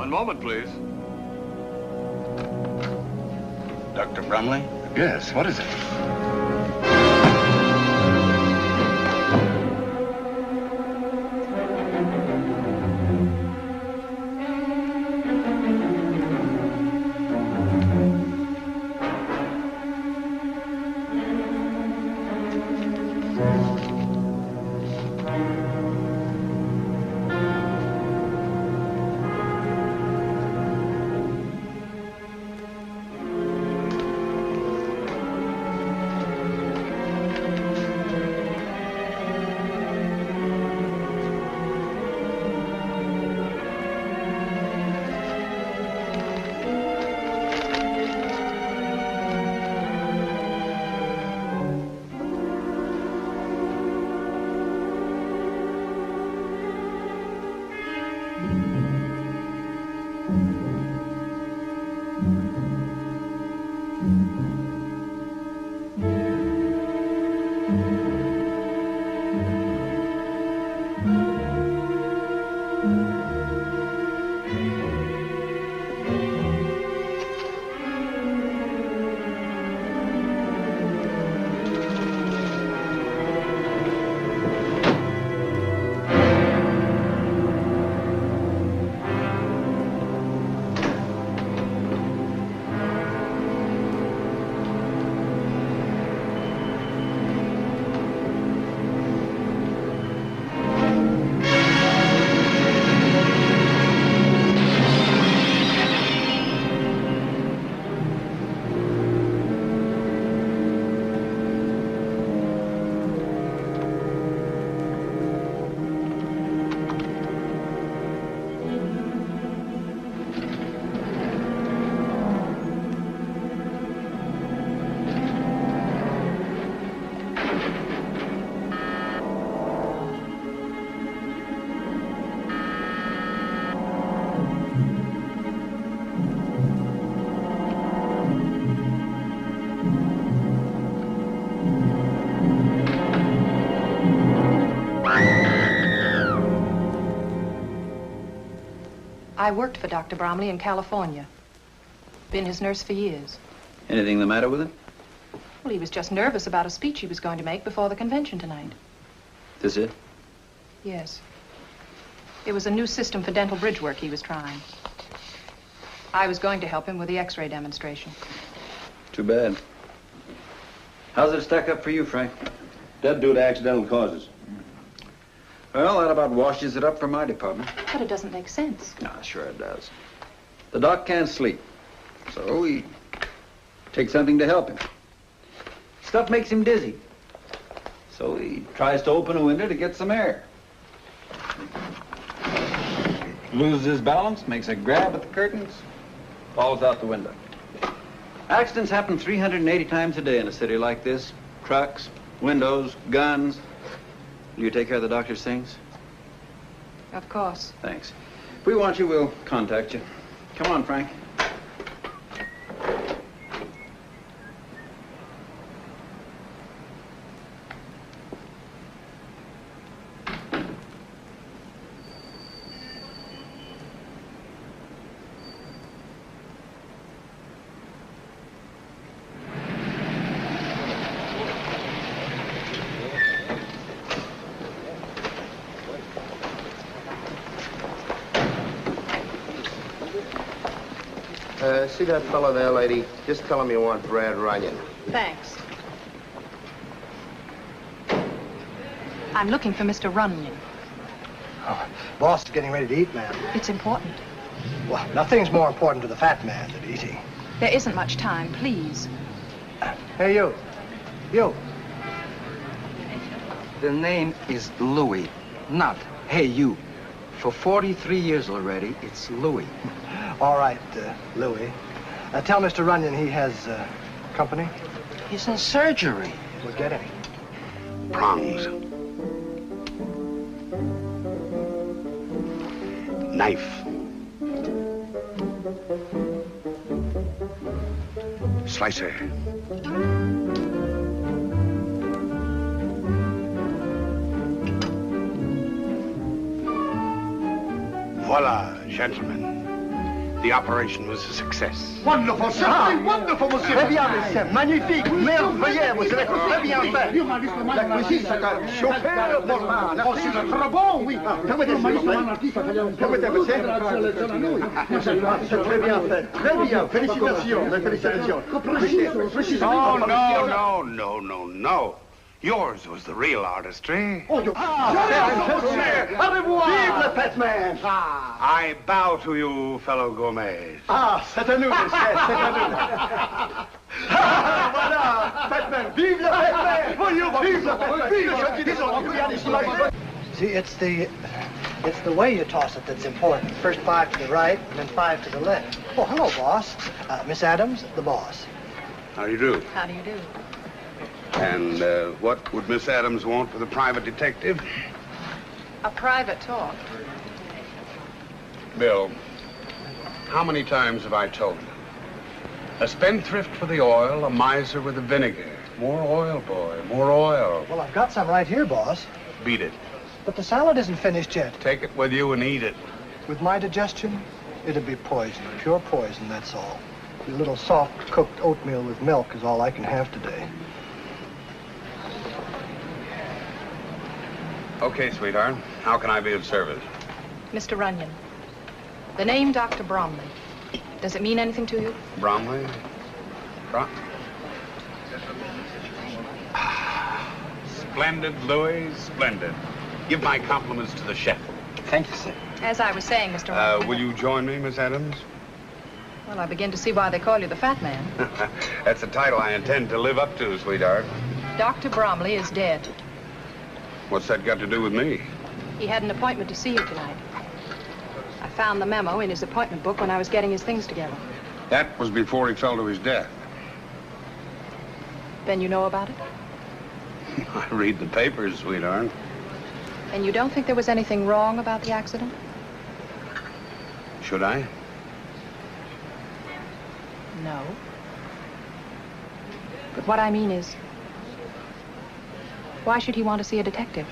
One moment, please. Dr. Bromley? Yes, what is it? I worked for Dr. Bromley in California. Been his nurse for years. Anything the matter with him? Well, he was just nervous about a speech he was going to make before the convention tonight. This it? Yes. It was a new system for dental bridge work he was trying. I was going to help him with the X-ray demonstration. Too bad. How's it stack up for you, Frank? Dead due to accidental causes. Well, that about washes it up for my department. But it doesn't make sense. Ah, sure it does. The doc can't sleep, so he takes something to help him. Stuff makes him dizzy, so he tries to open a window to get some air. Loses his balance, makes a grab at the curtains, falls out the window. Accidents happen 380 times a day in a city like this. Trucks, windows, guns. Will you take care of the doctor's things? Of course. Thanks. If we want you, we'll contact you. Come on, Frank. See that fellow there, lady? Just tell him you want Brad Runyon. Thanks. I'm looking for Mr. Runyon. Oh, boss is getting ready to eat, ma'am. It's important. Well, nothing's more important to the fat man than eating. There isn't much time, please. Hey, you. You. The name is Louis, not Hey You. For 43 years already, it's Louis. All right, Louis. Tell Mr. Runyon he has company. He's in surgery. We'll get him. Prongs. Knife. Slicer. Voila, gentlemen. The operation was a success. Wonderful, simply wonderful, monsieur. Très bien, monsieur. Magnifique, merveilleux. Vous avez très bien fait. La cuisine, c'est un chauffeur normand. Oh, c'est très bon, oui. Permettez, s'il vous plaît. Permettez, monsieur. C'est très bien fait. Très bien. Félicitations. Félicitations. No. Yours was the real artistry. Oh, you... Au revoir. Vive le Fatman. I bow to you, fellow gourmets. C'est à nous, monsieur. C'est à nous. Voilà, Fatman. Vive le Fatman. Vive le Fatman. Vive le... See, it's the way you toss it that's important. First 5 to the right, and then 5 to the left. Oh, hello, boss. Miss Adams, the boss. How do you do? How do you do? And what would Miss Adams want with a private detective? A private talk. Bill, how many times have I told you? A spendthrift for the oil, a miser with the vinegar. More oil, boy, more oil. Well, I've got some right here, boss. Beat it. But the salad isn't finished yet. Take it with you and eat it. With my digestion, it'd be poison. Pure poison, that's all. A little soft-cooked oatmeal with milk is all I can have today. Okay, sweetheart. How can I be of service? Mr. Runyon, the name Dr. Bromley, does it mean anything to you? Bromley? Splendid, Louis, splendid. Give my compliments to the chef. Thank you, sir. As I was saying, Mr. Runyon... Will you join me, Miss Adams? Well, I begin to see why they call you the Fat Man. That's a title I intend to live up to, sweetheart. Dr. Bromley is dead. What's that got to do with me? He had an appointment to see you tonight. I found the memo in his appointment book when I was getting his things together. That was before he fell to his death. Then you know about it? I read the papers, sweetheart. And you don't think there was anything wrong about the accident? Should I? No. But what I mean is, why should he want to see a detective?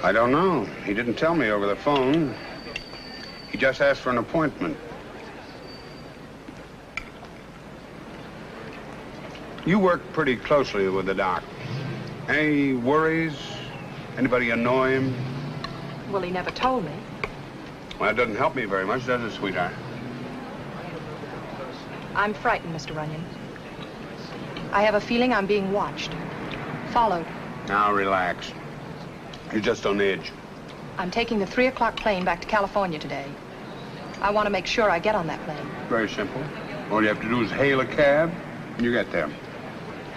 I don't know. He didn't tell me over the phone. He just asked for an appointment. You work pretty closely with the doc. Any worries? Anybody annoy him? Well, he never told me. Well, that doesn't help me very much, does it, sweetheart? I'm frightened, Mr. Runyon. I have a feeling I'm being watched, followed. Now, relax. You're just on edge. I'm taking the 3 o'clock plane back to California today. I want to make sure I get on that plane. Very simple. All you have to do is hail a cab, and you get there.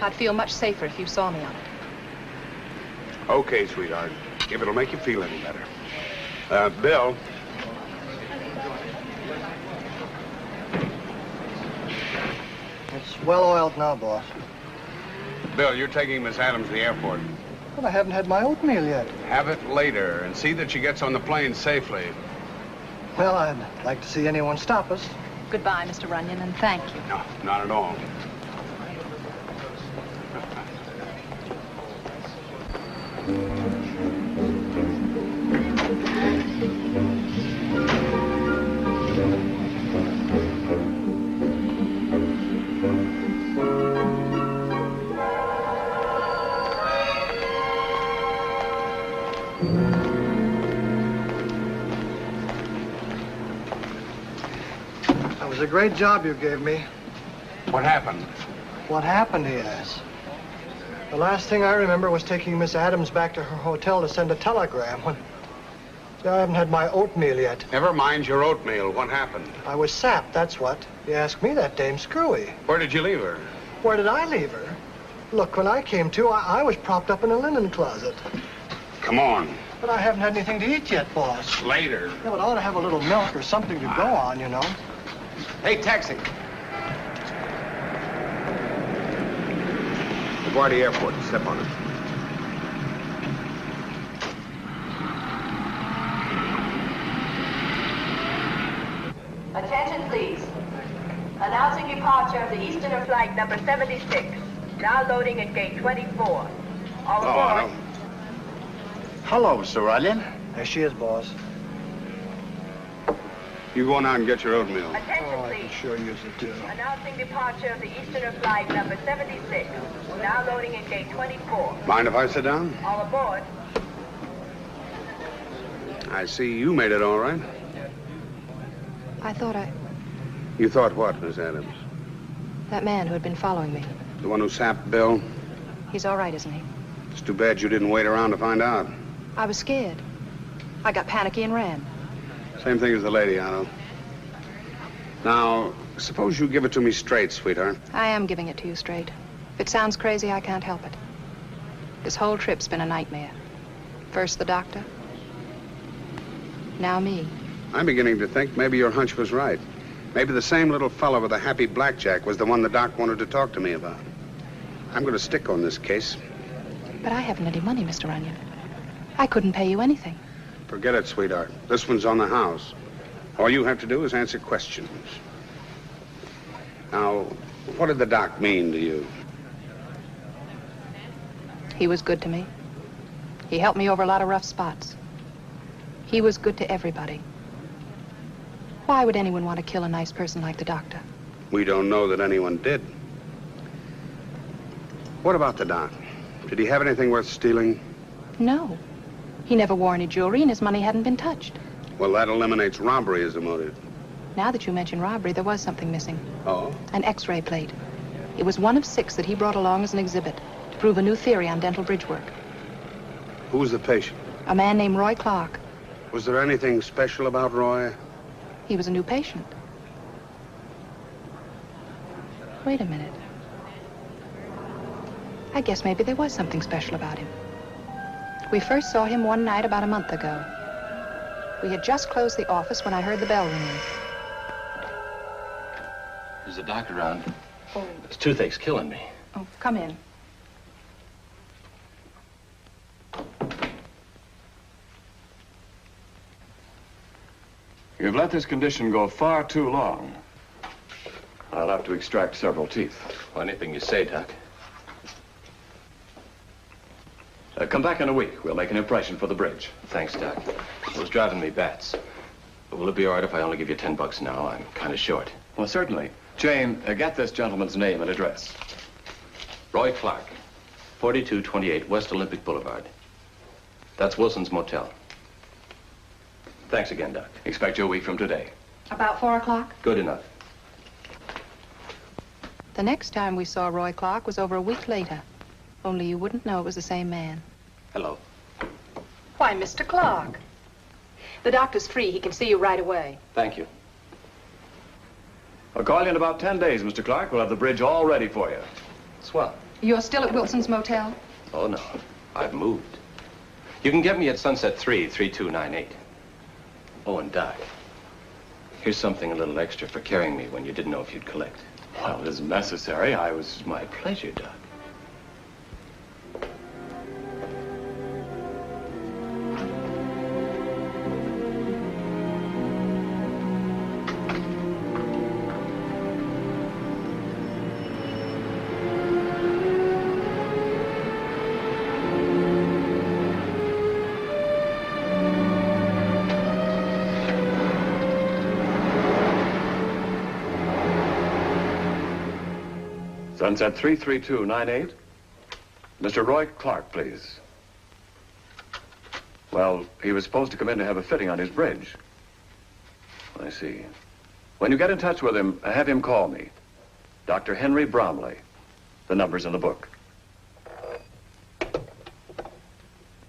I'd feel much safer if you saw me on it. Okay, sweetheart. If it'll make you feel any better. Bill. It's well-oiled now, boss. Bill, you're taking Miss Adams to the airport. But I haven't had my oatmeal yet. Have it later, and see that she gets on the plane safely. Well, I'd like to see anyone stop us. Goodbye, Mr. Runyon, and thank you. No, not at all. That was a great job you gave me. What happened? What happened, he asks. The last thing I remember was taking Miss Adams back to her hotel to send a telegram when... I haven't had my oatmeal yet. Never mind your oatmeal. What happened? I was sapped, that's what. You asked me that, Dame Screwy. Where did you leave her? Where did I leave her? Look, when I came to, I was propped up in a linen closet. Come on. But I haven't had anything to eat yet, boss. Later. Yeah, but I ought to have a little milk or something to go on, you know. Hey, taxi. LaGuardia Airport. Step on it. Attention, please. Announcing departure of the Easterner flight number 76. Now loading at gate 24. All aboard. Hello, Mr. Runyon. There she is, boss. You go on out and get your oatmeal. Attention, Oh, I please. can sure use it, too. Announcing departure of the Easterner flight number 76. Now loading at gate 24. Mind if I sit down? All aboard. I see you made it all right. I thought You thought what, Miss Adams? that man who had been following me. The one who sapped Bill? He's all right, isn't he? It's too bad you didn't wait around to find out. I was scared. I got panicky and ran. Same thing as the lady, Otto. Now, suppose you give it to me straight, sweetheart. I am giving it to you straight. If it sounds crazy, I can't help it. This whole trip's been a nightmare. First the doctor. Now me. I'm beginning to think maybe your hunch was right. Maybe the same little fellow with the happy blackjack was the one the doc wanted to talk to me about. I'm going to stick on this case. But I haven't any money, Mr. Runyon. I couldn't pay you anything. Forget it, sweetheart. This one's on the house. All you have to do is answer questions. Now, what did the doc mean to you? He was good to me. He helped me over a lot of rough spots. He was good to everybody. Why would anyone want to kill a nice person like the doctor? We don't know that anyone did. What about the doc? Did he have anything worth stealing? No. He never wore any jewelry and his money hadn't been touched. Well, that eliminates robbery as a motive. Now that you mention robbery, there was something missing. Oh? An X-ray plate. It was one of 6 that he brought along as an exhibit to prove a new theory on dental bridge work. Who was the patient? A man named Roy Clark. Was there anything special about Roy? He was a new patient. Wait a minute. I guess maybe there was something special about him. We first saw him one night about a month ago. We had just closed the office when I heard the bell ringing. Is the doctor around? Oh. This toothache's killing me. Oh, come in. You've let this condition go far too long. I'll have to extract several teeth. Well, anything you say, Doc. Come back in a week. We'll make an impression for the bridge. Thanks, Doc. It was driving me bats. But will it be all right if I only give you $10 now? I'm kind of short. Well, certainly. Jane, get this gentleman's name and address. Roy Clark, 4228 West Olympic Boulevard. That's Wilson's Motel. Thanks again, Doc. Expect you a week from today. About 4 o'clock? Good enough. The next time we saw Roy Clark was over a week later. Only you wouldn't know it was the same man. Hello. Why, Mr. Clark. The doctor's free. He can see you right away. Thank you. I'll call you in about 10 days, Mr. Clark. We'll have the bridge all ready for you. Swell. You're still at Wilson's Motel? Oh, no. I've moved. You can get me at Sunset 3, 3298. Oh, and Doc, here's something a little extra for carrying me when you didn't know if you'd collect. Well, it isn't necessary. It's my pleasure, Doc. Sunset 33298. Mr. Roy Clark, please. Well, he was supposed to come in to have a fitting on his bridge. I see. When you get in touch with him, have him call me. Dr. Henry Bromley. The number's in the book.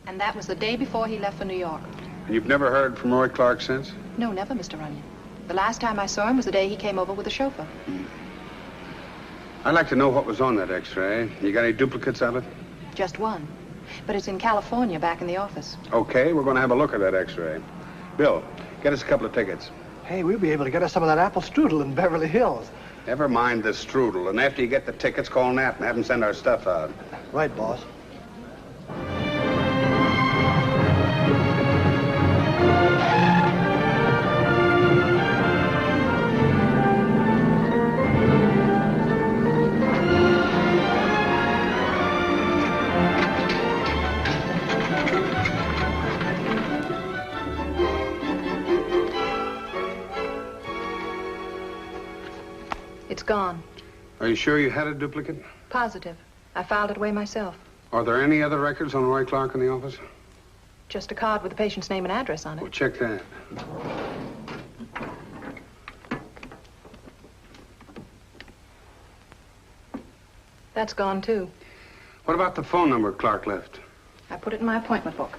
And that was the day before he left for New York. And you've never heard from Roy Clark since? No, never, Mr. Runyon. The last time I saw him was the day he came over with a chauffeur. I'd like to know what was on that X-ray. You got any duplicates of it? Just one. But it's in California, back in the office. Okay, we're going to have a look at that X-ray. Bill, get us a couple of tickets. Hey, we'll be able to get us some of that apple strudel in Beverly Hills. Never mind the strudel. And after you get the tickets, call Nat and have him send our stuff out. Right, boss. It's gone. Are you sure you had a duplicate? Positive. I filed it away myself. Are there any other records on Roy Clark in the office? Just a card with the patient's name and address on it. Well, check that. That's gone, too. What about the phone number Clark left? I put it in my appointment book.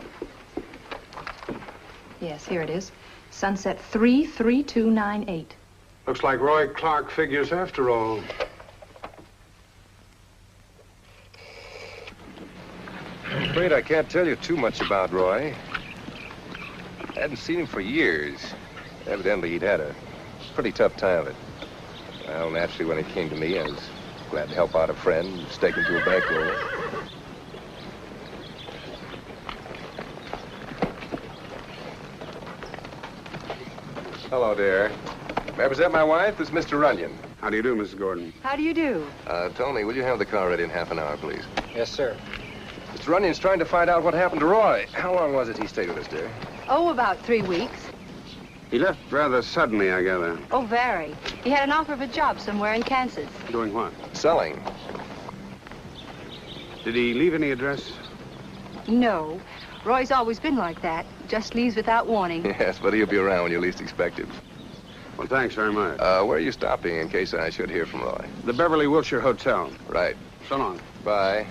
Yes, here it is. Sunset 33298. Looks like Roy Clark figures after all. I'm afraid I can't tell you too much about Roy. I hadn't seen him for years. Evidently, he'd had a pretty tough time of it. Well, naturally, when it came to me, I was glad to help out a friend, stake him to a bankroll. Hello, dear. Represent my wife? This is Mr. Runyon. How do you do, Mrs. Gordon? How do you do? Tony, will you have the car ready in half an hour, please? Yes, sir. Mr. Runyon's trying to find out what happened to Roy. How long was it he stayed with us, dear? Oh, about 3 weeks. He left rather suddenly, I gather. Oh, very. He had an offer of a job somewhere in Kansas. Doing what? Selling. Did he leave any address? No. Roy's always been like that. Just leaves without warning. Yes, but he'll be around when you least expect him. Well, thanks very much. Where are you stopping in case I should hear from Roy? The Beverly Wilshire Hotel. Right. So long. Bye.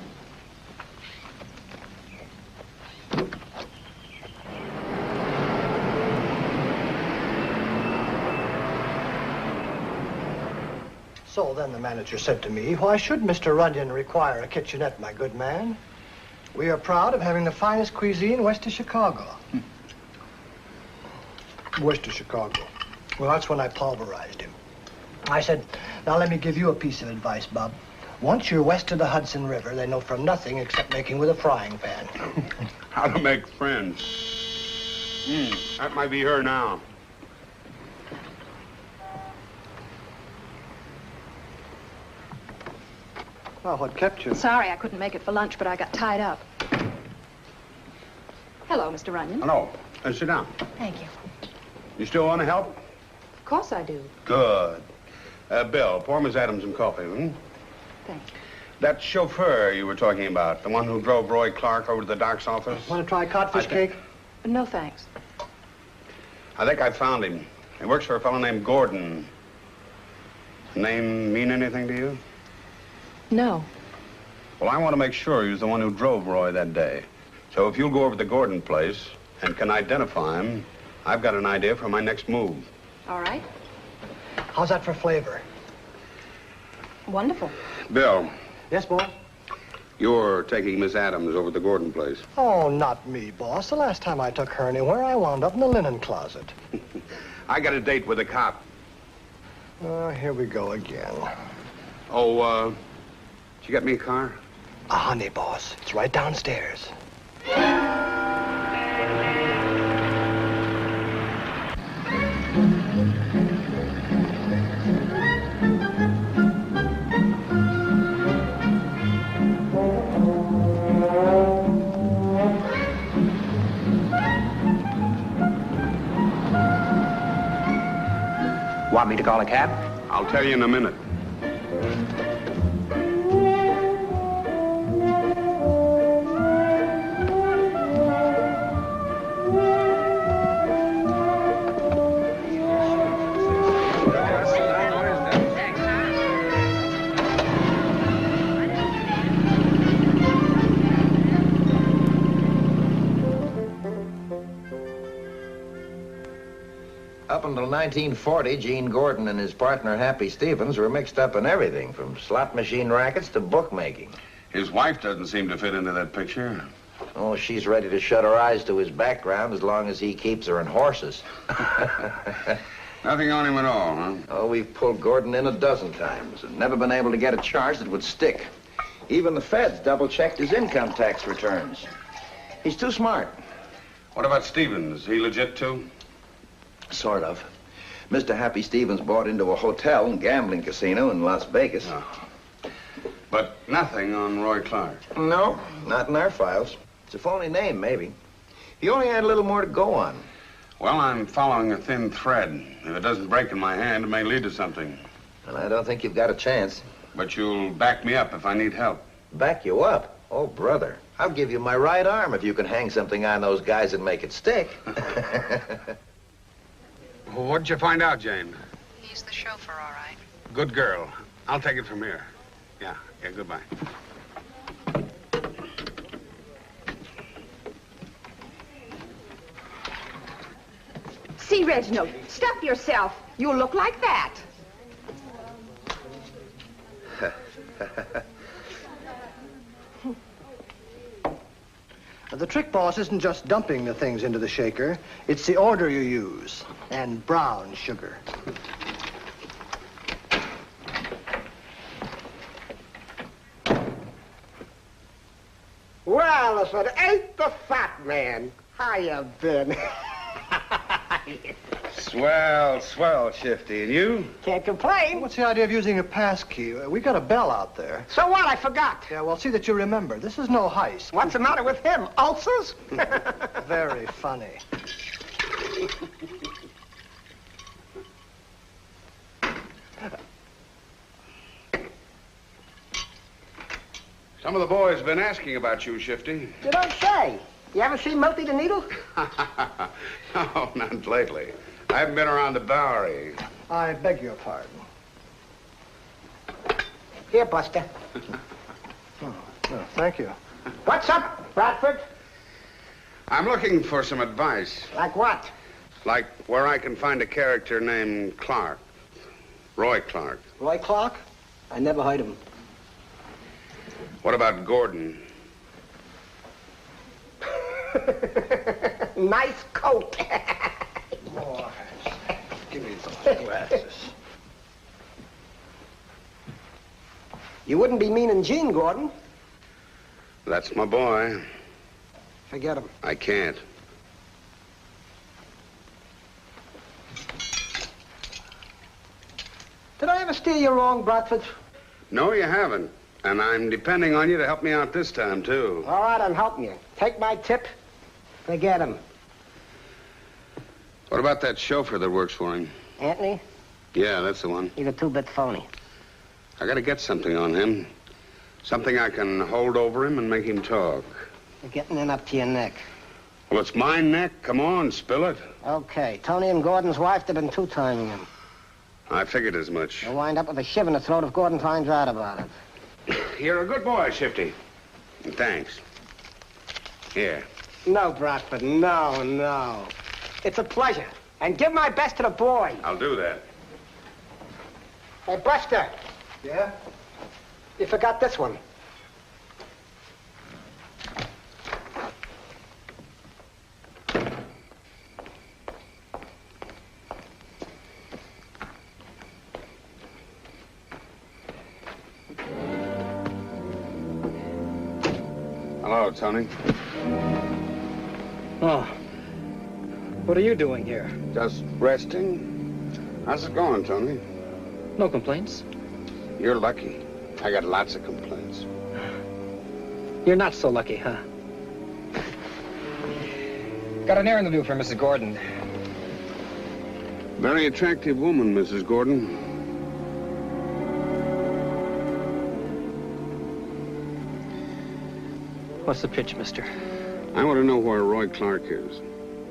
So then the manager said to me, why should Mr. Runyon require a kitchenette, my good man? We are proud of having the finest cuisine west of Chicago. West of Chicago. Well, that's when I pulverized him. I said, now let me give you a piece of advice, Bob. Once you're west of the Hudson River, they know from nothing except making with a frying pan. How to make friends. That might be her now. Well, what kept you? Sorry I couldn't make it for lunch, but I got tied up. Hello, Mr. Runyon. Hello. Sit down. Thank you. You still want to help? Of course I do. Good. Bill, pour Miss Adams some coffee, Thanks. That chauffeur you were talking about, the one who drove Roy Clark over to the doc's office? Want to try codfish cake? No, thanks. I think I found him. He works for a fellow named Gordon. Name mean anything to you? No. Well, I want to make sure he was the one who drove Roy that day. So if you'll go over to the Gordon place and can identify him, I've got an idea for my next move. All right. How's that for flavor? Wonderful. Bill. Yes, boss? You're taking Miss Adams over to the Gordon place. Oh, not me, boss. The last time I took her anywhere, I wound up in the linen closet. I got a date with a cop. Here we go again. Oh, did you get me a car? Honey, boss. It's right downstairs. Want me to call a cab? I'll tell you in a minute. Up until 1940, Gene Gordon and his partner, Happy Stevens, were mixed up in everything, from slot machine rackets to bookmaking. His wife doesn't seem to fit into that picture. Oh, she's ready to shut her eyes to his background as long as he keeps her in horses. Nothing on him at all, huh? Oh, we've pulled Gordon in a dozen times and never been able to get a charge that would stick. Even the feds double-checked his income tax returns. He's too smart. What about Stevens? He legit, too? Sort of. Mr. Happy Stevens bought into a hotel and gambling casino in Las Vegas. Oh. But nothing on Roy Clark? No, not in our files. It's a phony name, maybe. He only had a little more to go on. Well, I'm following a thin thread. If it doesn't break in my hand, it may lead to something. Well, I don't think you've got a chance. But you'll back me up if I need help. Back you up? Oh, brother. I'll give you my right arm if you can hang something on those guys and make it stick. Well, what'd you find out, Jane? He's the chauffeur, all right. Good girl. I'll take it from here. Yeah, goodbye. See, Reginald, stop yourself. You'll look like that. The trick, boss, isn't just dumping the things into the shaker. It's the order you use. And brown sugar. Well, if it ain't the fat man. How you been? Swell, Shifty. And you? Can't complain. What's the idea of using a pass key? We got a bell out there. So what? I forgot. Yeah, well, see that you remember. This is no heist. What's the matter with him? Ulcers? Very funny. Some of the boys have been asking about you, Shifty. You don't say. You ever seen Milty the Needle? No, not lately. I haven't been around the Bowery. I beg your pardon. Here, Buster. Oh, thank you. What's up, Bradford? I'm looking for some advice. Like what? Like where I can find a character named Clark. Roy Clark. Roy Clark? I never heard of him. What about Gordon? Nice coat. Boy, give me those glasses. You wouldn't be meaning Gene, Gordon. That's my boy. Forget him. I can't. Did I ever steer you wrong, Bradford? No, you haven't. And I'm depending on you to help me out this time, too. All right, I'm helping you. Take my tip. Forget him. What about that chauffeur that works for him? Anthony? Yeah, that's the one. He's a two-bit phony. I gotta get something on him. Something I can hold over him and make him talk. You're getting in up to your neck. Well, it's my neck. Come on, spill it. Okay. Tony and Gordon's wife, they've been two-timing him. I figured as much. You'll wind up with a shiv in the throat if Gordon finds out about it. You're a good boy, Shifty. Thanks. Here. No, Bradford, no. It's a pleasure. And give my best to the boy. I'll do that. Hey, Buster. Yeah? You forgot this one. Hello, Tony. Oh. What are you doing here? Just resting. How's it going, Tony? No complaints. You're lucky. I got lots of complaints. You're not so lucky, huh? Got an errand to do for Mrs. Gordon. Very attractive woman, Mrs. Gordon. What's the pitch, mister? I want to know where Roy Clark is.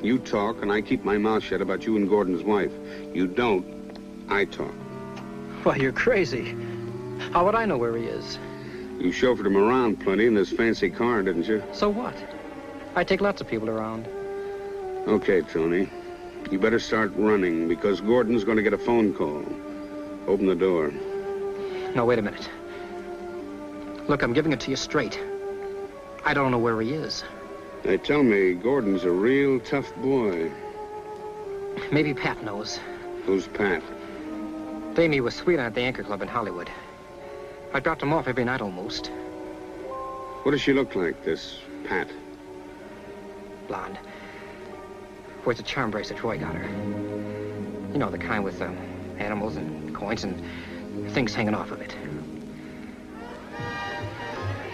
You talk, and I keep my mouth shut about you and Gordon's wife. You don't, I talk. Why, you're crazy. How would I know where he is? You chauffeured him around plenty in this fancy car, didn't you? So what? I take lots of people around. Okay, Tony. You better start running, because Gordon's going to get a phone call. Open the door. No, wait a minute. Look, I'm giving it to you straight. I don't know where he is. They tell me Gordon's a real tough boy. Maybe Pat knows. Who's Pat? Damie was sweet on at the Anchor Club in Hollywood. I dropped him off every night almost. What does she look like, this Pat? Blonde. Wears a charm bracelet Roy got her. You know, the kind with animals and coins and things hanging off of it.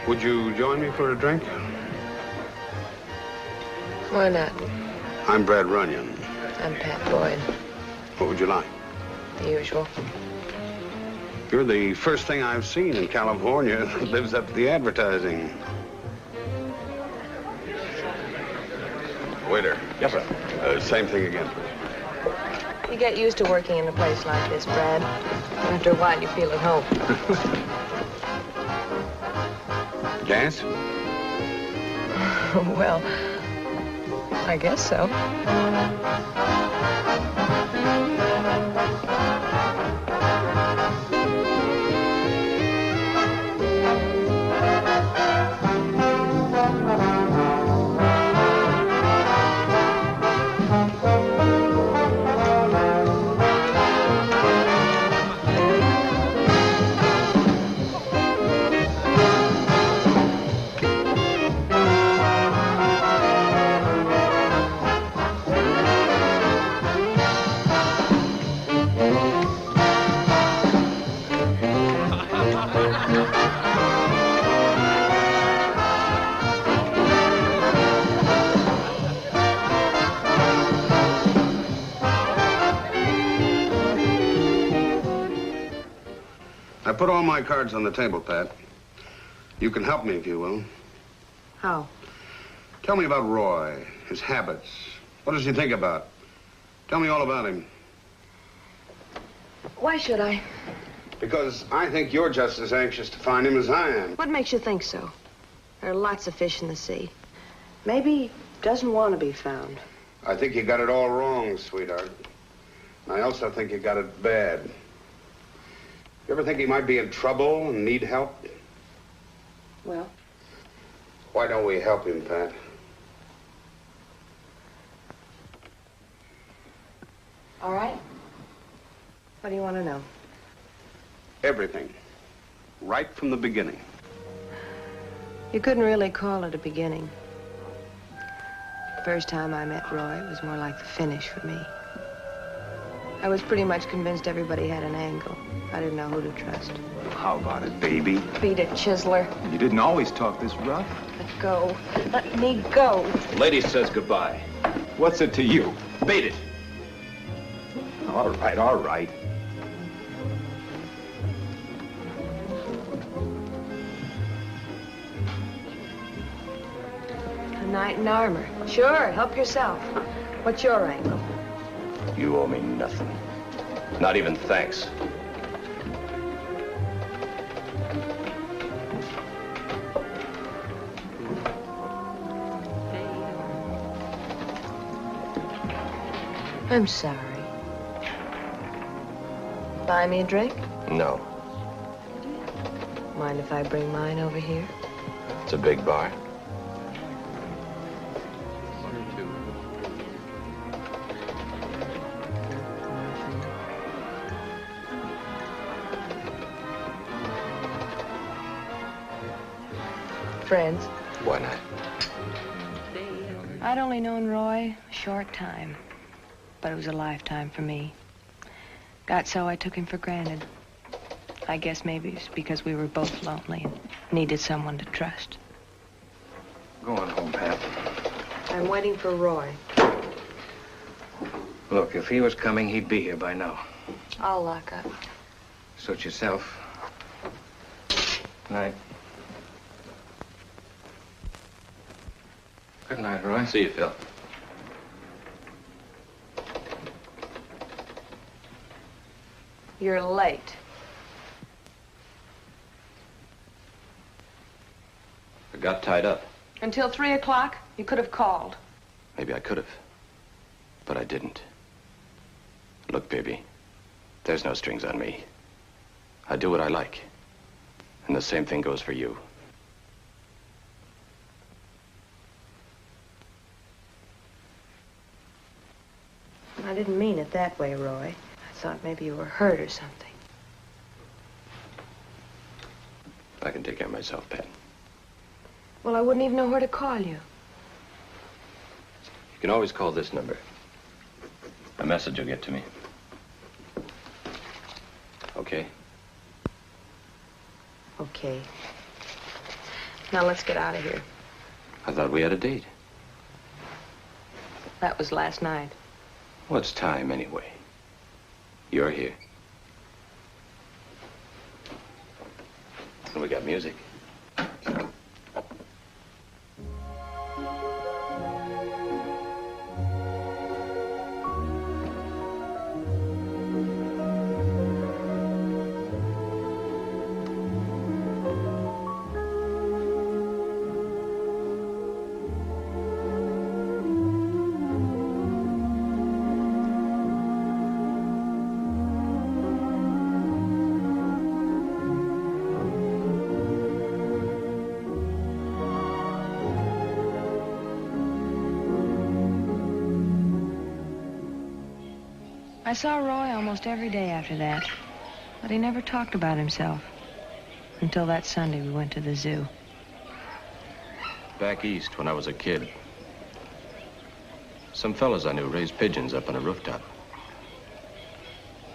Would you join me for a drink? Why not? I'm Brad Runyon. I'm Pat Boyd. What would you like? The usual. You're the first thing I've seen in California that lives up to the advertising. Waiter. Yes, sir. Same thing again. You get used to working in a place like this, Brad. After a while, you feel at home. Gas? Well, I guess so. I put all my cards on the table, Pat. You can help me if you will. How? Tell me about Roy, his habits. What does he think about? Tell me all about him. Why should I? Because I think you're just as anxious to find him as I am. What makes you think so? There are lots of fish in the sea. Maybe he doesn't want to be found. I think you got it all wrong, sweetheart. And I also think you got it bad. You ever think he might be in trouble and need help? Well? Why don't we help him, Pat? All right. What do you want to know? Everything. Right from the beginning. You couldn't really call it a beginning. The first time I met Roy, it was more like the finish for me. I was pretty much convinced everybody had an angle. I didn't know who to trust. How about it, baby? Beat it, Chisler. You didn't always talk this rough. Let go. Let me go. Lady says goodbye. What's it to you? Beat it. All right, all right. A knight in armor. Sure, help yourself. What's your angle? You owe me nothing. Not even thanks. I'm sorry. Buy me a drink? No. Mind if I bring mine over here? It's a big bar. Friends? Why not? I'd only known Roy a short time, but it was a lifetime for me. Got so I took him for granted. I guess maybe it's because we were both lonely and needed someone to trust. Go on home, Pat. I'm waiting for Roy. Look, if he was coming, he'd be here by now. I'll lock up. Suit yourself. Night. Good night, Roy. See you, Phil. You're late. I got tied up. Until 3 o'clock, you could have called. Maybe I could have, but I didn't. Look, baby, there's no strings on me. I do what I like, and the same thing goes for you. I didn't mean it that way, Roy. I thought maybe you were hurt or something. I can take care of myself, Pat. Well, I wouldn't even know where to call you. You can always call this number. A message will get to me. Okay? Okay. Now let's get out of here. I thought we had a date. That was last night. What's time, anyway? You're here. And we got music. I saw Roy almost every day after that, but he never talked about himself until that Sunday we went to the zoo. Back east, when I was a kid, some fellas I knew raised pigeons up on a rooftop.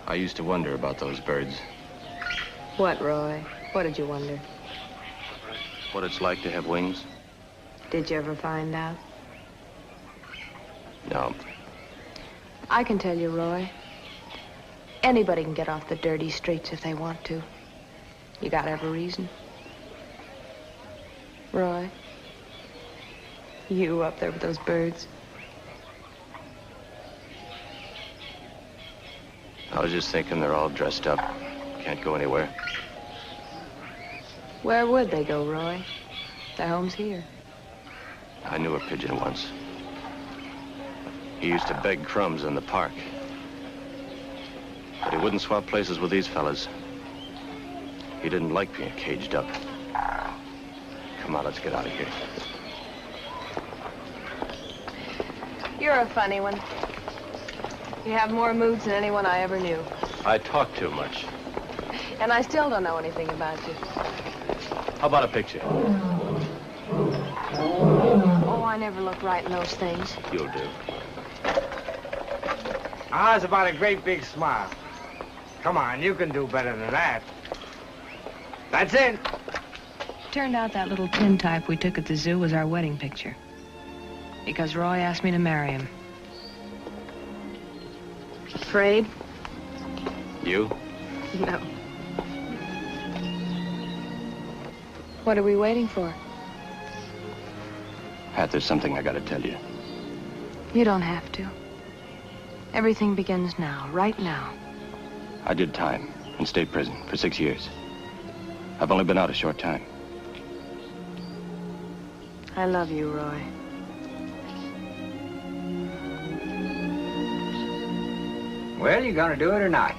I used to wonder about those birds, What, Roy? What did you wonder? what it's like to have wings. Did you ever find out? No. I can tell you, Roy. Anybody can get off the dirty streets if they want to. You gotta have a reason. Roy, you up there with those birds. I was just thinking they're all dressed up. Can't go anywhere. Where would they go, Roy? Their home's here. I knew a pigeon once. He used to beg crumbs in the park. But he wouldn't swap places with these fellas. He didn't like being caged up. Come on, let's get out of here. You're a funny one. You have more moods than anyone I ever knew. I talk too much. And I still don't know anything about you. How about a picture? Oh, I never look right in those things. You'll do. How's about a great big smile? Come on, you can do better than that. That's it. Turned out that little tintype we took at the zoo was our wedding picture. Because Roy asked me to marry him. Afraid? You? No. What are we waiting for? Pat, there's something I gotta tell you. You don't have to. Everything begins now, right now. I did time in state prison for 6 years. I've only been out a short time. I love you, Roy. Well, you gonna do it or not?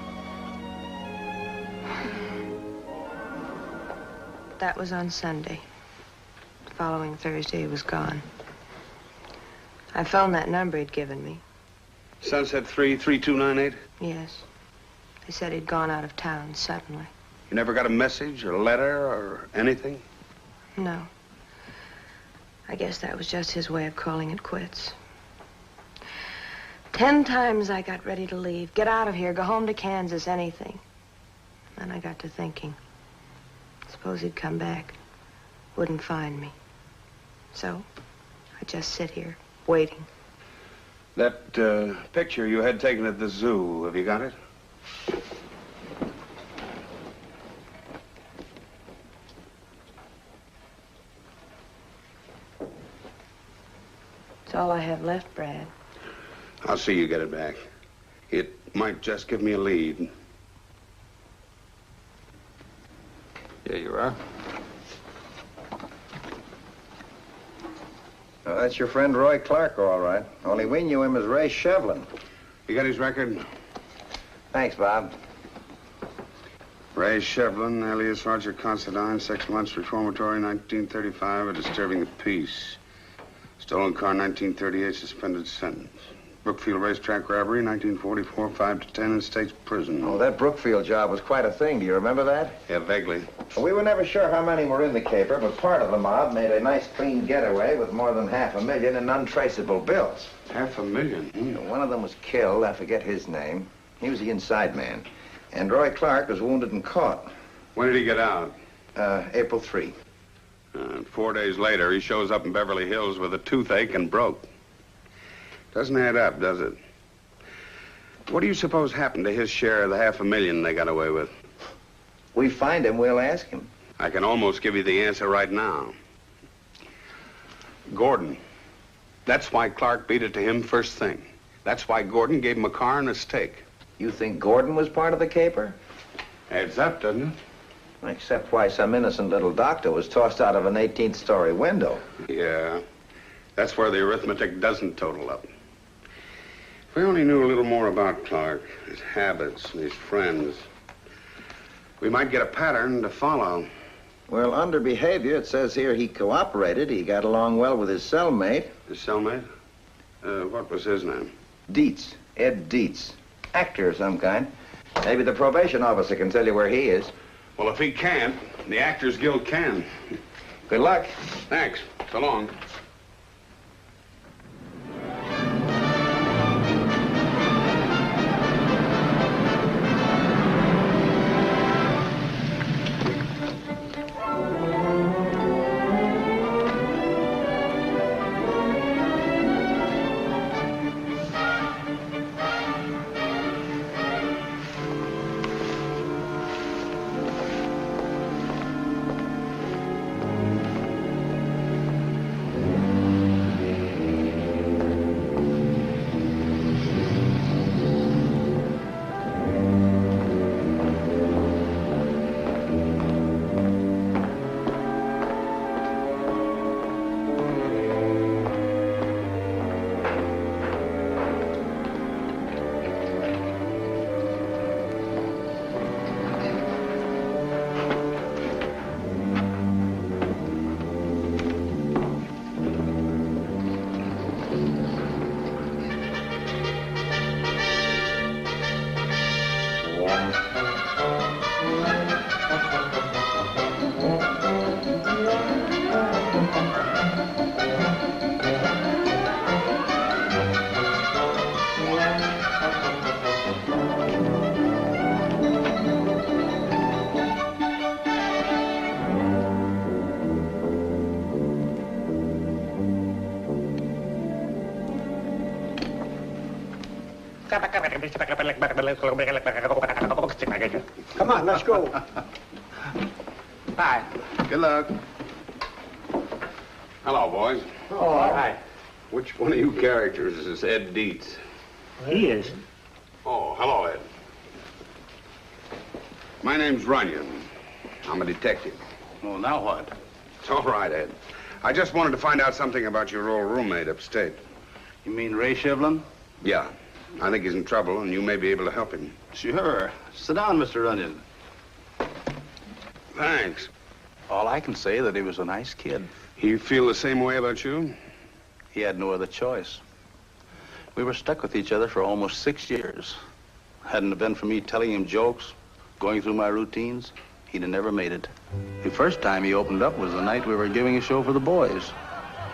That was on Sunday. The following Thursday, he was gone. I phoned that number he'd given me. Sunset 33298? Yes. They said he'd gone out of town suddenly. You never got a message or letter or anything? No. I guess that was just his way of calling it quits. 10 times I got ready to leave, get out of here, go home to Kansas, anything. Then I got to thinking. Suppose he'd come back, wouldn't find me. So, I just sit here, waiting. That picture you had taken at the zoo, have you got it? It's all I have left, Brad. I'll see you get it back. It might just give me a lead. Here you are. Oh, that's your friend Roy Clark, all right. Only we knew him as Ray Shevlin. You got his record? Thanks, Bob. Ray Shevlin, alias Roger Considine, 6 months reformatory, 1935, a disturbing the peace. Stolen car, 1938, suspended sentence. Brookfield racetrack robbery, 1944, 5 to 10 in state's prison. Oh, that Brookfield job was quite a thing. Do you remember that? Yeah, vaguely. Well, we were never sure how many were in the caper, but part of the mob made a nice clean getaway with more than $500,000 in untraceable bills. $500,000? One of them was killed. I forget his name. He was the inside man. And Roy Clark was wounded and caught. When did he get out? April 3. 4 days later, he shows up in Beverly Hills with a toothache and broke. Doesn't add up, does it? What do you suppose happened to his share of the $500,000 they got away with? We find him, we'll ask him. I can almost give you the answer right now. Gordon. That's why Clark beat it to him first thing. That's why Gordon gave him a car and a steak. You think Gordon was part of the caper? Adds up, doesn't it? Except why some innocent little doctor was tossed out of an 18th-story window. Yeah. That's where the arithmetic doesn't total up. If we only knew a little more about Clark, his habits, and his friends, we might get a pattern to follow. Well, under behavior, it says here he cooperated. He got along well with his cellmate. His cellmate? What was his name? Dietz. Ed Dietz. Actor of some kind. Maybe the probation officer can tell you where he is. Well, if he can't, the Actors Guild can. Good luck. Thanks. So long. Come on, let's go. Hi. Good luck. Hello, boys. Oh, hi. Which one of you characters is Ed Dietz? He is. Oh, hello, Ed. My name's Runyon. I'm a detective. Well, now what? It's all right, Ed. I just wanted to find out something about your old roommate upstate. You mean Ray Shivlin? Yeah. I think he's in trouble, and you may be able to help him. Sure. Sit down, Mr. Runyon. Thanks. All I can say is that he was a nice kid. You feel the same way about you? He had no other choice. We were stuck with each other for almost 6 years. Hadn't it been for me telling him jokes, going through my routines, he'd have never made it. The first time he opened up was the night we were giving a show for the boys.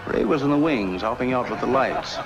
Ray was in the wings, helping out with the lights.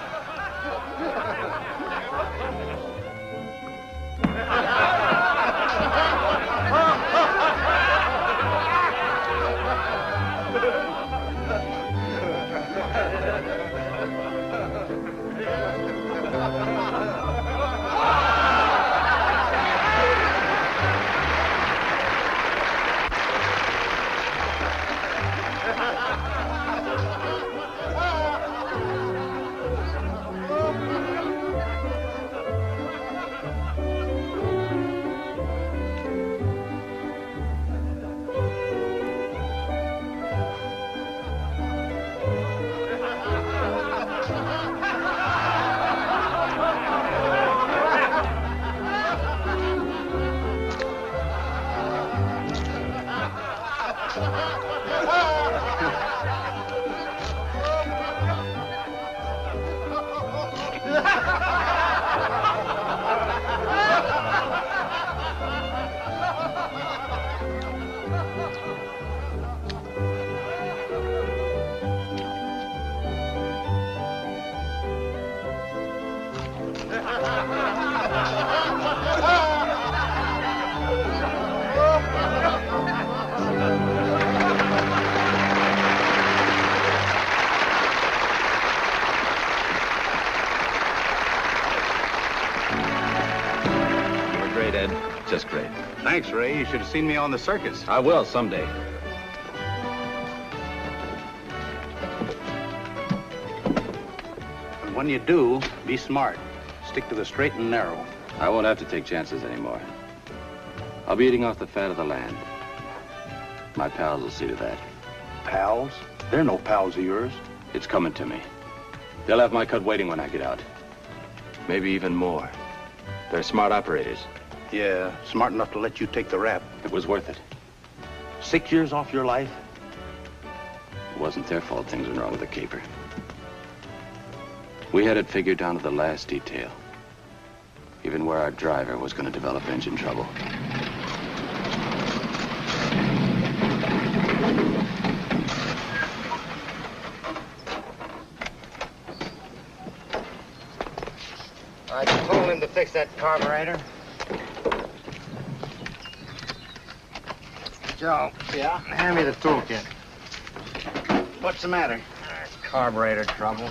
Just great. Thanks, Ray. You should have seen me on the circus. I will someday. when you do, be smart. Stick to the straight and narrow. I won't have to take chances anymore. I'll be eating off the fat of the land. My pals will see to that. Pals? They're no pals of yours. It's coming to me. They'll have my cut waiting when I get out. Maybe even more. They're smart operators. Yeah, smart enough to let you take the rap. It was worth it. 6 years off your life? It wasn't their fault things went wrong with the caper. We had it figured down to the last detail. Even where our driver was going to develop engine trouble. I told him to fix that carburetor. Joe. Yeah? Hand me the toolkit. What's the matter? Carburetor trouble.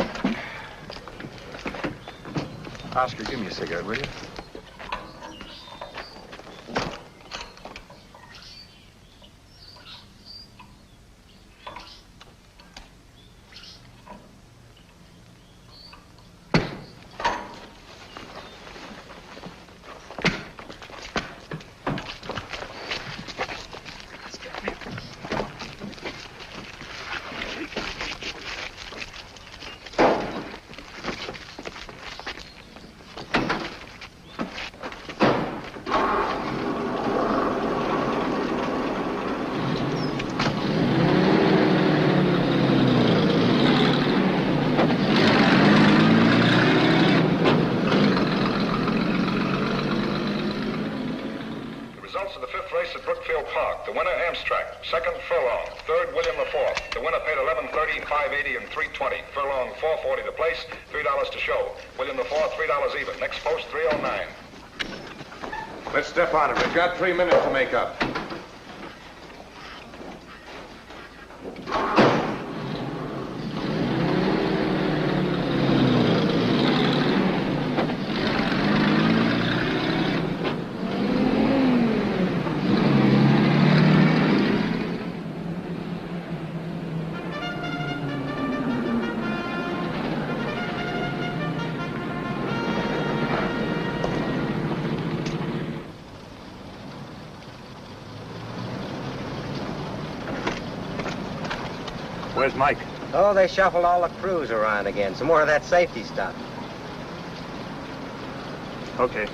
Oscar, give me a cigarette, will you? Second, Furlong. Third, William IV. The winner paid $11.30, $5.80, and $3.20. Furlong, $4.40 to place, $3 to show. William IV, $3 even. Next post, $3.09. Let's step on it. We've got 3 minutes to make up. Where's Mike? Oh, they shuffled all the crews around again. Some more of that safety stuff. Okay.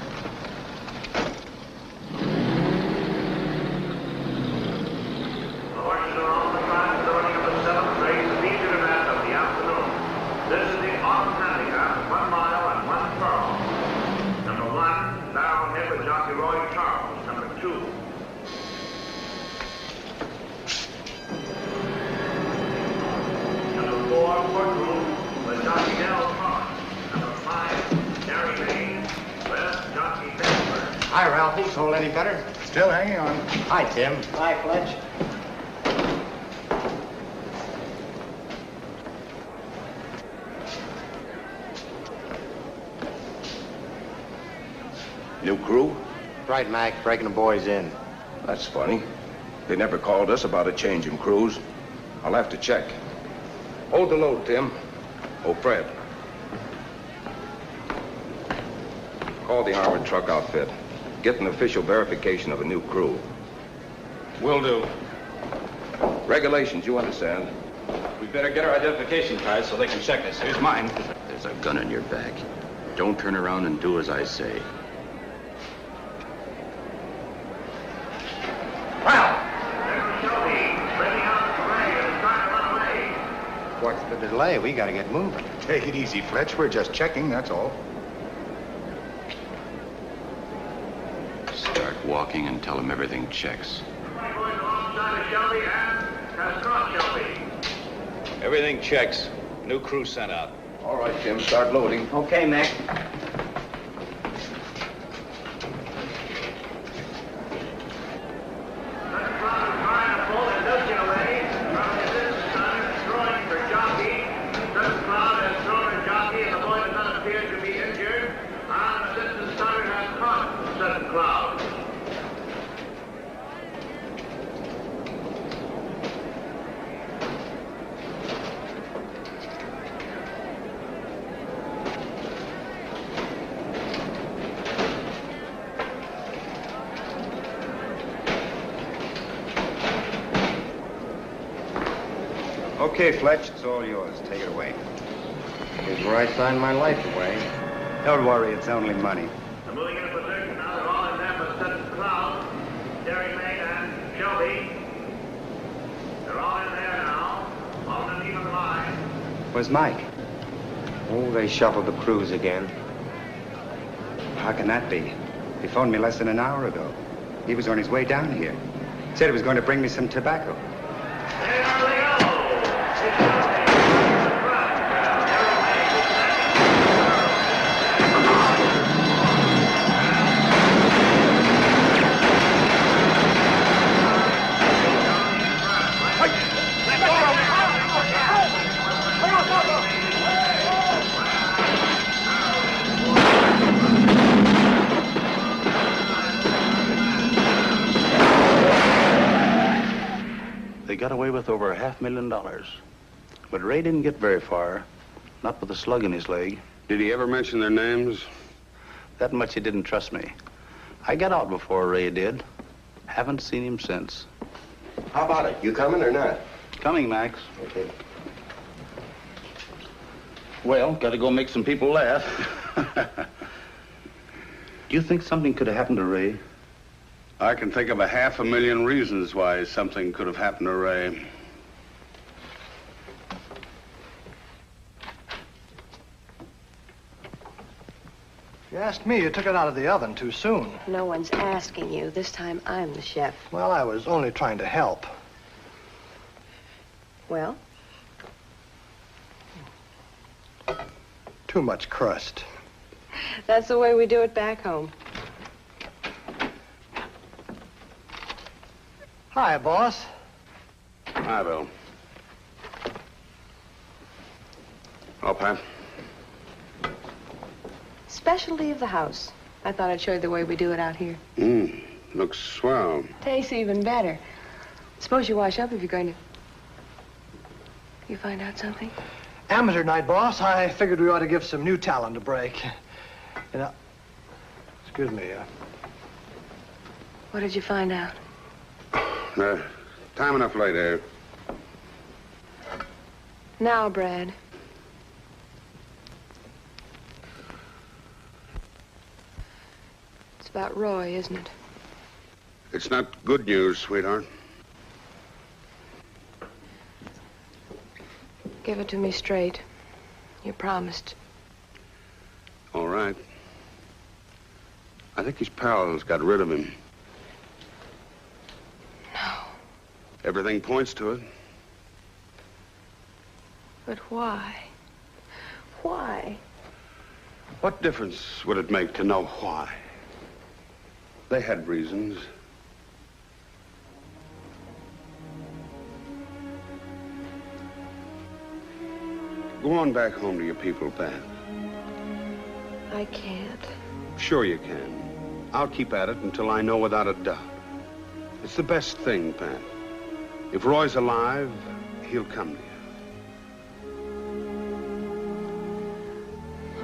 Hi, Ralphie. Soul any better? Still hanging on. Hi, Tim. Hi, Fletch. New crew? Right, Mac. Breaking the boys in. That's funny. They never called us about a change in crews. I'll have to check. Hold the load, Tim. Oh, Fred. Call the armored truck outfit. Get an official verification of a new crew. Will do. Regulations, you understand. We better get our identification cards so they can check us. Here's mine. There's a gun in your back. Don't turn around and do as I say. What's the delay? We gotta get moving. Take it easy, Fletch. We're just checking, that's all. Start walking and tell them everything checks. Everything checks. New crew sent out. All right, Tim, start loading. Okay, Mac. Okay, Fletch, it's all yours. Take it away. Here's where I signed my life away. Don't worry, it's only money. They're moving into position now. They're all in there but Stetson Cloud, Derry Main, and Shelby. They're all in there now. All in an even line. Where's Mike? Oh, they shuffled the crews again. How can that be? He phoned me less than an hour ago. He was on his way down here. Said he was going to bring me some tobacco. They got away with over $500,000. But Ray didn't get very far, not with a slug in his leg. Did he ever mention their names? That much he didn't trust me. I got out before Ray did. Haven't seen him since. How about it? You coming or not? Coming, Max. Okay. Well, gotta go make some people laugh. Do you think something could have happened to Ray? I can think of 500,000 reasons why something could have happened to Ray. You asked me, you took it out of the oven too soon. No one's asking you. This time I'm the chef. Well, I was only trying to help. Well? Too much crust. That's the way we do it back home. Hi, boss. Hi, Bill. Oh, Pat. Specialty of the house. I thought I'd show you the way we do it out here. Looks swell. Tastes even better. Suppose you wash up if you're going to... You find out something? Amateur night, boss. I figured we ought to give some new talent a break. You know... Excuse me, What did you find out? Time enough later. Now, Brad. It's about Roy, isn't it? It's not good news, sweetheart. Give it to me straight. You promised. All right. I think his pals got rid of him. No. Everything points to it. But why? Why? What difference would it make to know why? They had reasons. Go on back home to your people, Pat. I can't. Sure you can. I'll keep at it until I know without a doubt. It's the best thing, Pat. If Roy's alive, he'll come to you.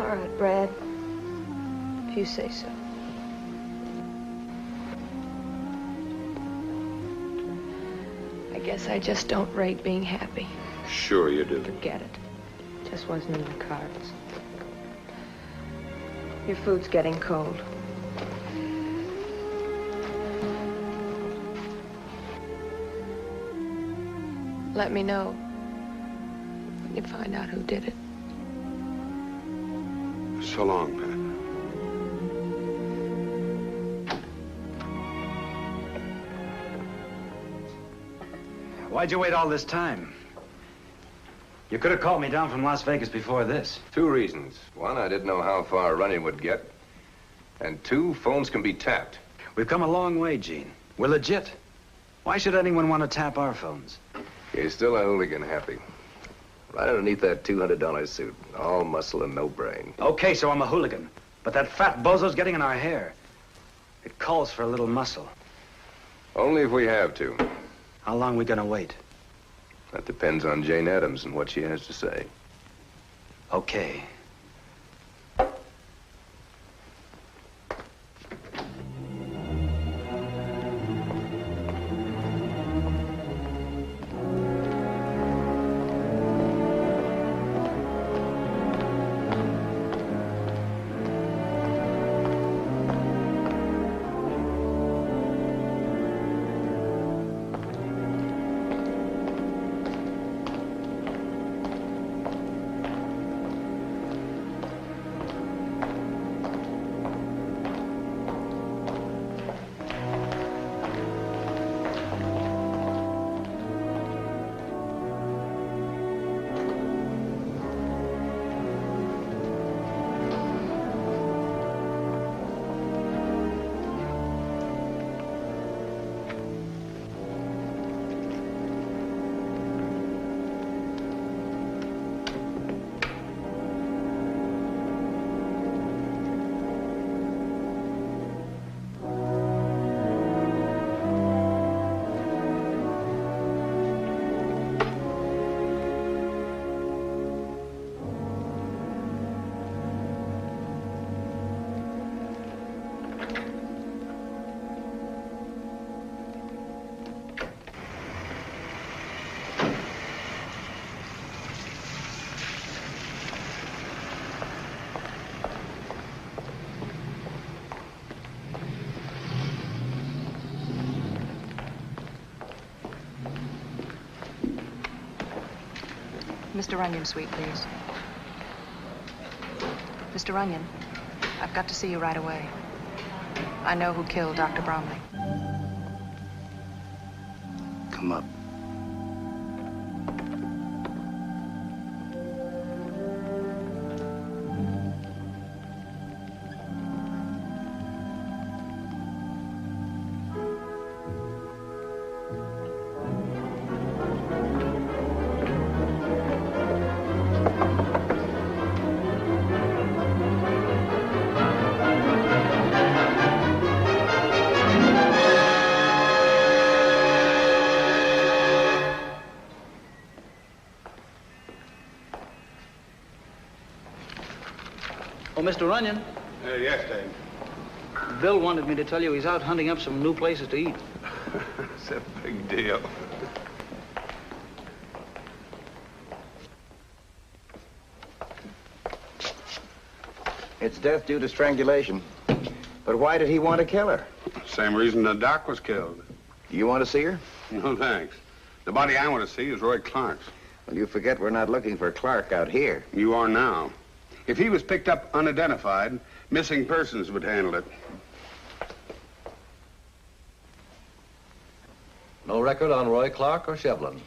All right, Brad. If you say so. I guess I just don't rate being happy. Sure you do. Forget it. Just wasn't in the cards. Your food's getting cold. Let me know when you find out who did it. So long, Pat. Why'd you wait all this time? You could have called me down from Las Vegas before this. 2 reasons. 1, I didn't know how far running would get. And 2, phones can be tapped. We've come a long way, Gene. We're legit. Why should anyone want to tap our phones? You're still a hooligan, Happy. Right underneath that $200 suit. All muscle and no brain. Okay, so I'm a hooligan. But that fat bozo's getting in our hair. It calls for a little muscle. Only if we have to. How long are we gonna wait? That depends on Jane Addams and what she has to say. Okay. Mr. Runyon's suite, please. Mr. Runyon, I've got to see you right away. I know who killed Dr. Bromley. Come up. Oh, Mr. Runyon. Yes, Dave. Bill wanted me to tell you he's out hunting up some new places to eat. It's a big deal. It's death due to strangulation. But why did he want to kill her? Same reason the doc was killed. You want to see her? No, thanks. The body I want to see is Roy Clark's. Well, you forget we're not looking for Clark out here. You are now. If he was picked up unidentified, missing persons would handle it. No record on Roy Clark or Shevlin.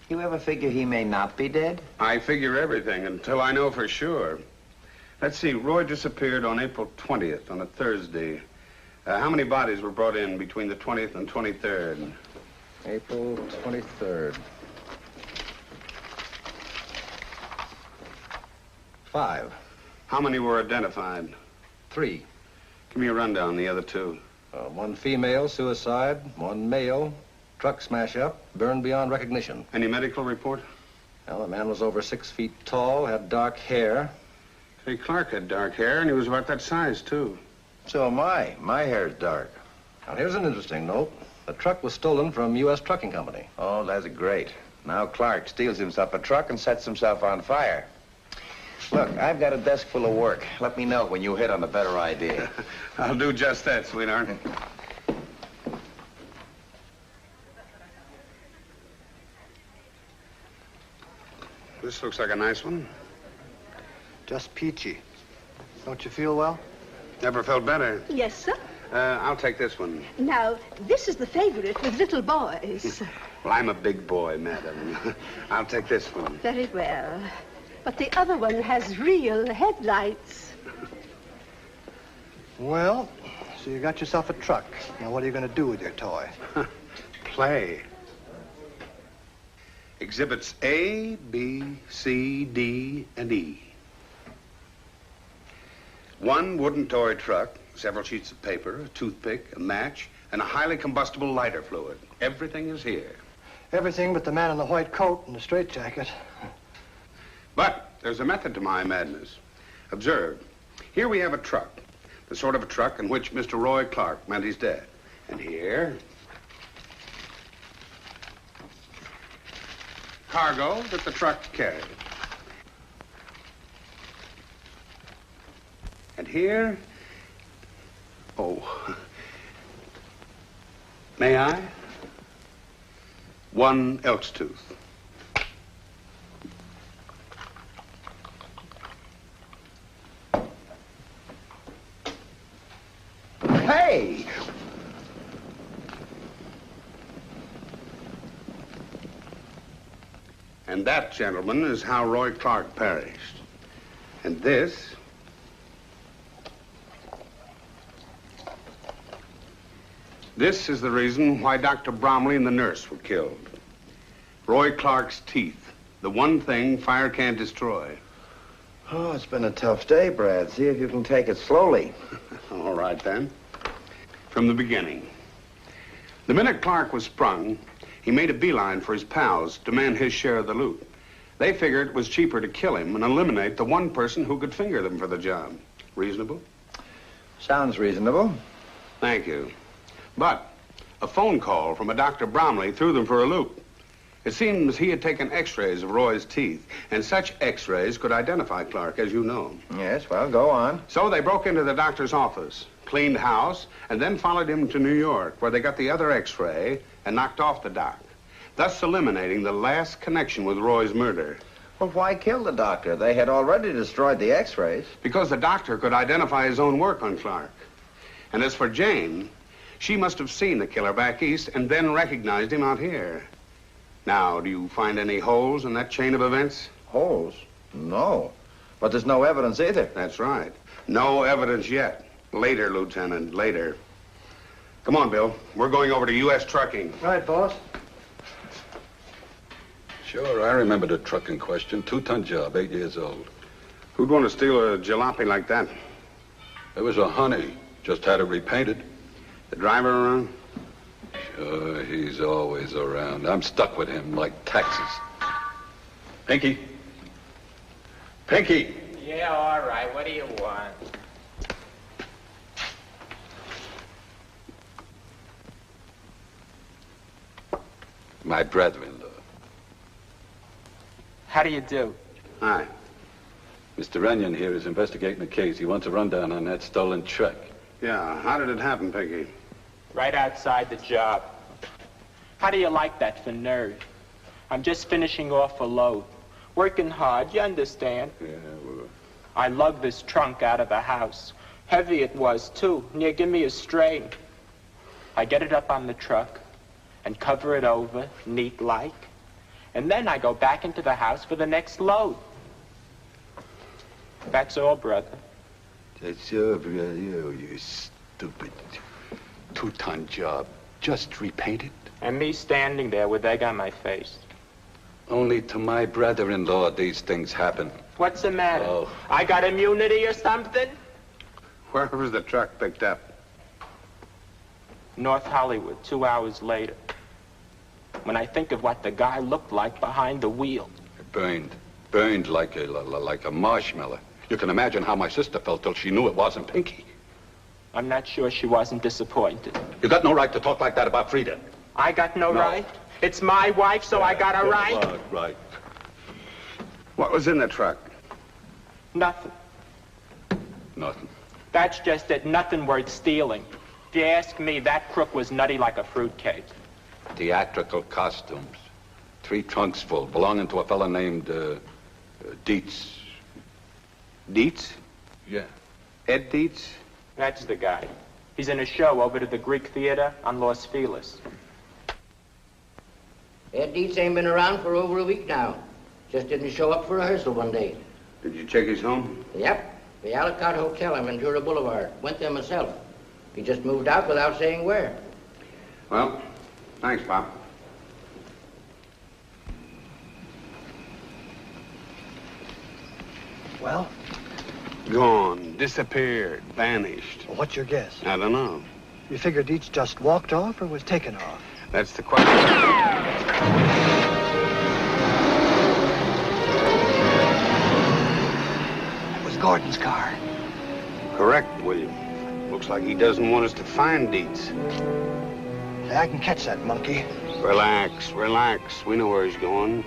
You ever figure he may not be dead? I figure everything until I know for sure. Let's see, Roy disappeared on April 20th, on a Thursday. How many bodies were brought in between the 20th and 23rd? April 23rd. 5. How many were identified? 3. Give me a rundown on the other 2. 1 female, suicide. 1 male, truck smash up, burned beyond recognition. Any medical report? Well, the man was over 6 feet tall, had dark hair. Hey, Clark had dark hair, and he was about that size, too. So am I. My hair's dark. Now, here's an interesting note. The truck was stolen from U.S. Trucking Company. Oh, that's great. Now Clark steals himself a truck and sets himself on fire. Look, I've got a desk full of work. Let me know when you hit on a better idea. I'll do just that, sweetheart. This looks like a nice one. Just peachy. Don't you feel well? Never felt better. Yes, sir. I'll take this one. Now, this is the favorite with little boys. Well, I'm a big boy, madam. I'll take this one. Very well. But the other one has real headlights. Well, so you got yourself a truck. Now, what are you going to do with your toy? Play. Exhibits A, B, C, D, and E. 1 wooden toy truck, several sheets of paper, a toothpick, a match, and a highly combustible lighter fluid. Everything is here. Everything but the man in the white coat and the straitjacket. But there's a method to my madness. Observe. Here we have a truck, the sort of a truck in which Mr. Roy Clark met his death. And here, cargo that the truck carried. And here, oh, may I? 1 elk's tooth. Hey! And that, gentlemen, is how Roy Clark perished. And this is the reason why Dr. Bromley and the nurse were killed. Roy Clark's teeth, the one thing fire can't destroy. Oh, it's been a tough day, Brad. See if you can take it slowly. All right, then. From the beginning. The minute Clark was sprung, he made a beeline for his pals to demand his share of the loot. They figured it was cheaper to kill him and eliminate the one person who could finger them for the job. Reasonable? Sounds reasonable. Thank you. But a phone call from a Dr. Bromley threw them for a loop. It seems he had taken x-rays of Roy's teeth, and such x-rays could identify Clark, as you know. Yes, well, go on. So they broke into the doctor's office, cleaned house, and then followed him to New York, where they got the other x-ray and knocked off the doc, thus eliminating the last connection with Roy's murder. Well, why kill the doctor? They had already destroyed the x-rays. Because the doctor could identify his own work on Clark. And as for Jane, she must have seen the killer back east and then recognized him out here. Now, do you find any holes in that chain of events? Holes? No. But there's no evidence either. That's right. No evidence yet. Later, Lieutenant, later. Come on, Bill. We're going over to U.S. Trucking. Right, boss. Sure, I remember the truck in question. 2-ton job, 8 years old. Who'd want to steal a jalopy like that? It was a Honey. Just had it repainted. The driver around? Sure, he's always around. I'm stuck with him like taxes. Pinky? Pinky! Yeah, all right. What do you want? My brother-in-law. How do you do? Hi. Mr. Runyon here is investigating the case. He wants a rundown on that stolen truck. Yeah, how did it happen, Peggy? Right outside the job. How do you like that for nerve? I'm just finishing off a load. Working hard, you understand? Yeah, well... I lugged this trunk out of the house. Heavy it was, too. Near give me a strain. I get it up on the truck and cover it over, neat-like. And then I go back into the house for the next load. That's all, brother. That's all, brother. Oh, you stupid 2-ton job. Just repainted. And me standing there with egg on my face. Only to my brother-in-law these things happen. What's the matter? Oh. I got immunity or something? Where was the truck picked up? North Hollywood, 2 hours later. When I think of what the guy looked like behind the wheel. Burned like a marshmallow. You can imagine how my sister felt till she knew it wasn't Pinky. I'm not sure she wasn't disappointed. You got no right to talk like that about Frida. I got no right? It's my wife, so I got a right? Right. What was in the truck? Nothing. Nothing. That's just it. Nothing worth stealing. If you ask me, that crook was nutty like a fruitcake. Theatrical costumes. 3 trunks full, belonging to a fella named, Dietz. Dietz? Yeah. Ed Dietz? That's the guy. He's in a show over to the Greek Theater on Los Feliz. Ed Dietz ain't been around for over a week now. Just didn't show up for rehearsal one day. Did you check his home? Yep. The Alicant Hotel on Ventura Boulevard. Went there myself. He just moved out without saying where. Well, thanks, Bob. Well? Gone, disappeared, vanished. Well, what's your guess? I don't know. You figure Dietz just walked off or was taken off? That's the question. It was Gordon's car. Correct, William. Looks like he doesn't want us to find Dietz. Hey, I can catch that monkey. Relax, relax. We know where he's going.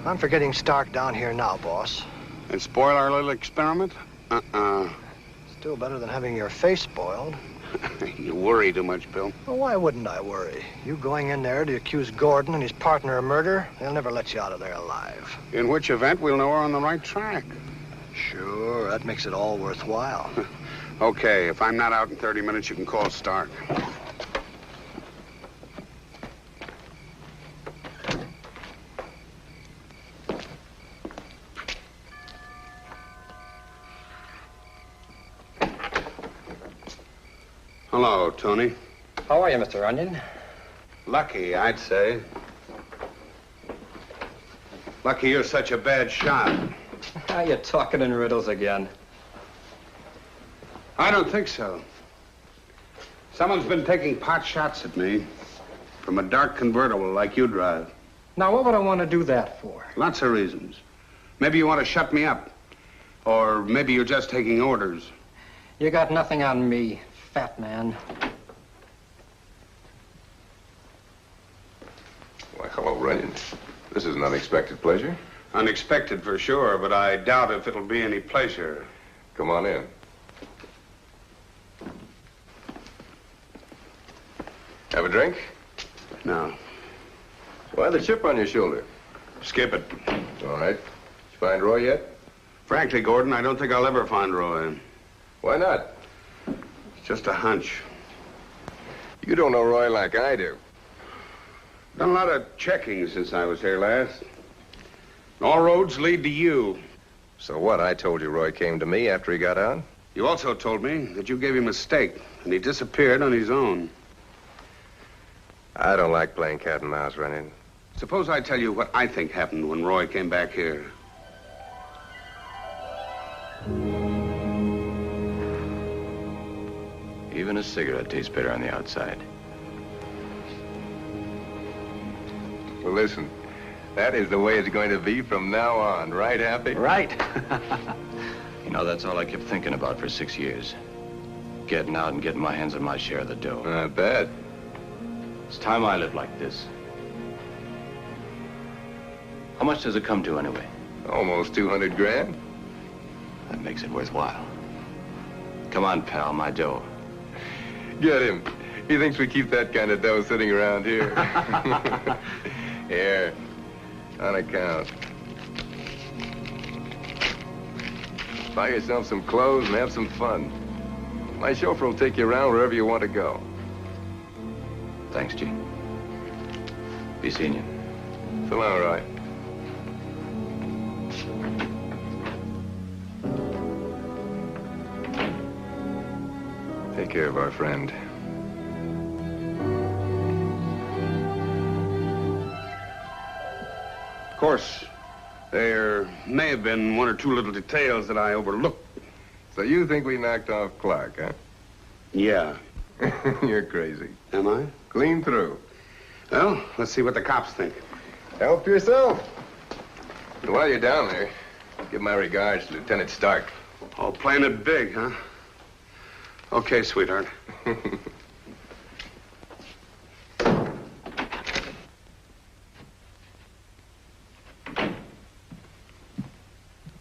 I'm for getting Stark down here now, boss. And spoil our little experiment? Still better than having your face spoiled. You worry too much, Bill. Well, why wouldn't I worry? You going in there to accuse Gordon and his partner of murder, they'll never let you out of there alive. In which event, we'll know we're on the right track. Sure, that makes it all worthwhile. Okay, if I'm not out in 30 minutes, you can call Stark. Hello, Tony. How are you, Mr. Onion? Lucky, I'd say. Lucky you're such a bad shot. Are you talking in riddles again? I don't think so. Someone's been taking pot shots at me from a dark convertible like you drive. Now, what would I want to do that for? Lots of reasons. Maybe you want to shut me up. Or maybe you're just taking orders. You got nothing on me, fat man. Why, hello, Runyon. This is an unexpected pleasure. Unexpected for sure, but I doubt if it'll be any pleasure. Come on in. Have a drink? No. Why the chip on your shoulder? Skip it. All right. Did you find Roy yet? Frankly, Gordon, I don't think I'll ever find Roy. Why not? It's just a hunch. You don't know Roy like I do. Done a lot of checking since I was here last. All roads lead to you. So what? I told you Roy came to me after he got out? You also told me that you gave him a stake, and he disappeared on his own. I don't like playing cat and mouse, Rennie. Suppose I tell you what I think happened when Roy came back here. Even a cigarette tastes better on the outside. Well, listen, that is the way it's going to be from now on, right, Happy? Right. You know, that's all I kept thinking about for 6 years. Getting out and getting my hands on my share of the dough. I bet. It's time I lived like this. How much does it come to, anyway? Almost 200 grand. That makes it worthwhile. Come on, pal, my dough. Get him. He thinks we keep that kind of dough sitting around here. Here, on account. Buy yourself some clothes and have some fun. My chauffeur will take you around wherever you want to go. Thanks, G. Be seeing you. So long, Roy. Take care of our friend. Of course, there may have been one or two little details that I overlooked. So you think we knocked off Clark, huh? Yeah. You're crazy. Am I? Clean through. Well, let's see what the cops think. Help yourself. And while you're down there, give my regards to Lieutenant Stark. Oh, playing it big, huh? Okay, sweetheart.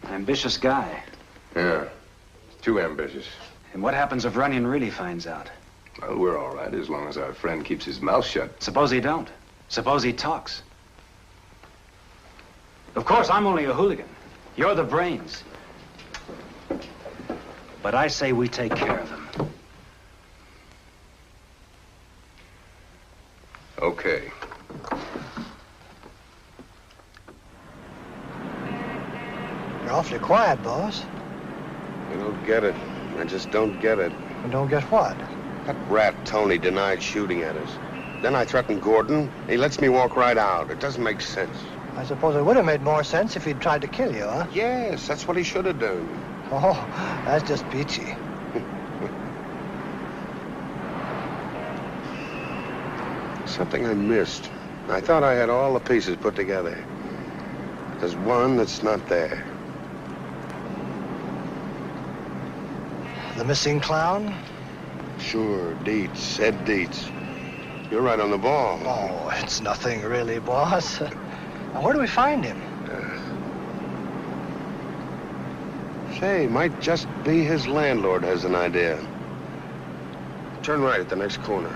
Ambitious guy. Yeah, too ambitious. And what happens if Runyon really finds out? Well, we're all right as long as our friend keeps his mouth shut. Suppose he don't. Suppose he talks. Of course, I'm only a hooligan. You're the brains. But I say we take care of him. Okay. You're awfully quiet, boss. I don't get it. I just don't get it. You don't get what? That rat Tony denied shooting at us. Then I threatened Gordon. He lets me walk right out. It doesn't make sense. I suppose it would have made more sense if he'd tried to kill you, huh? Yes, that's what he should have done. Oh, that's just peachy. Something I missed. I thought I had all the pieces put together. There's one that's not there. The missing clown? Sure, Dietz, Ed Dietz. You're right on the ball. Oh, it's nothing really, boss. Now, where do we find him? Say, might just be his landlord has an idea. Turn right at the next corner.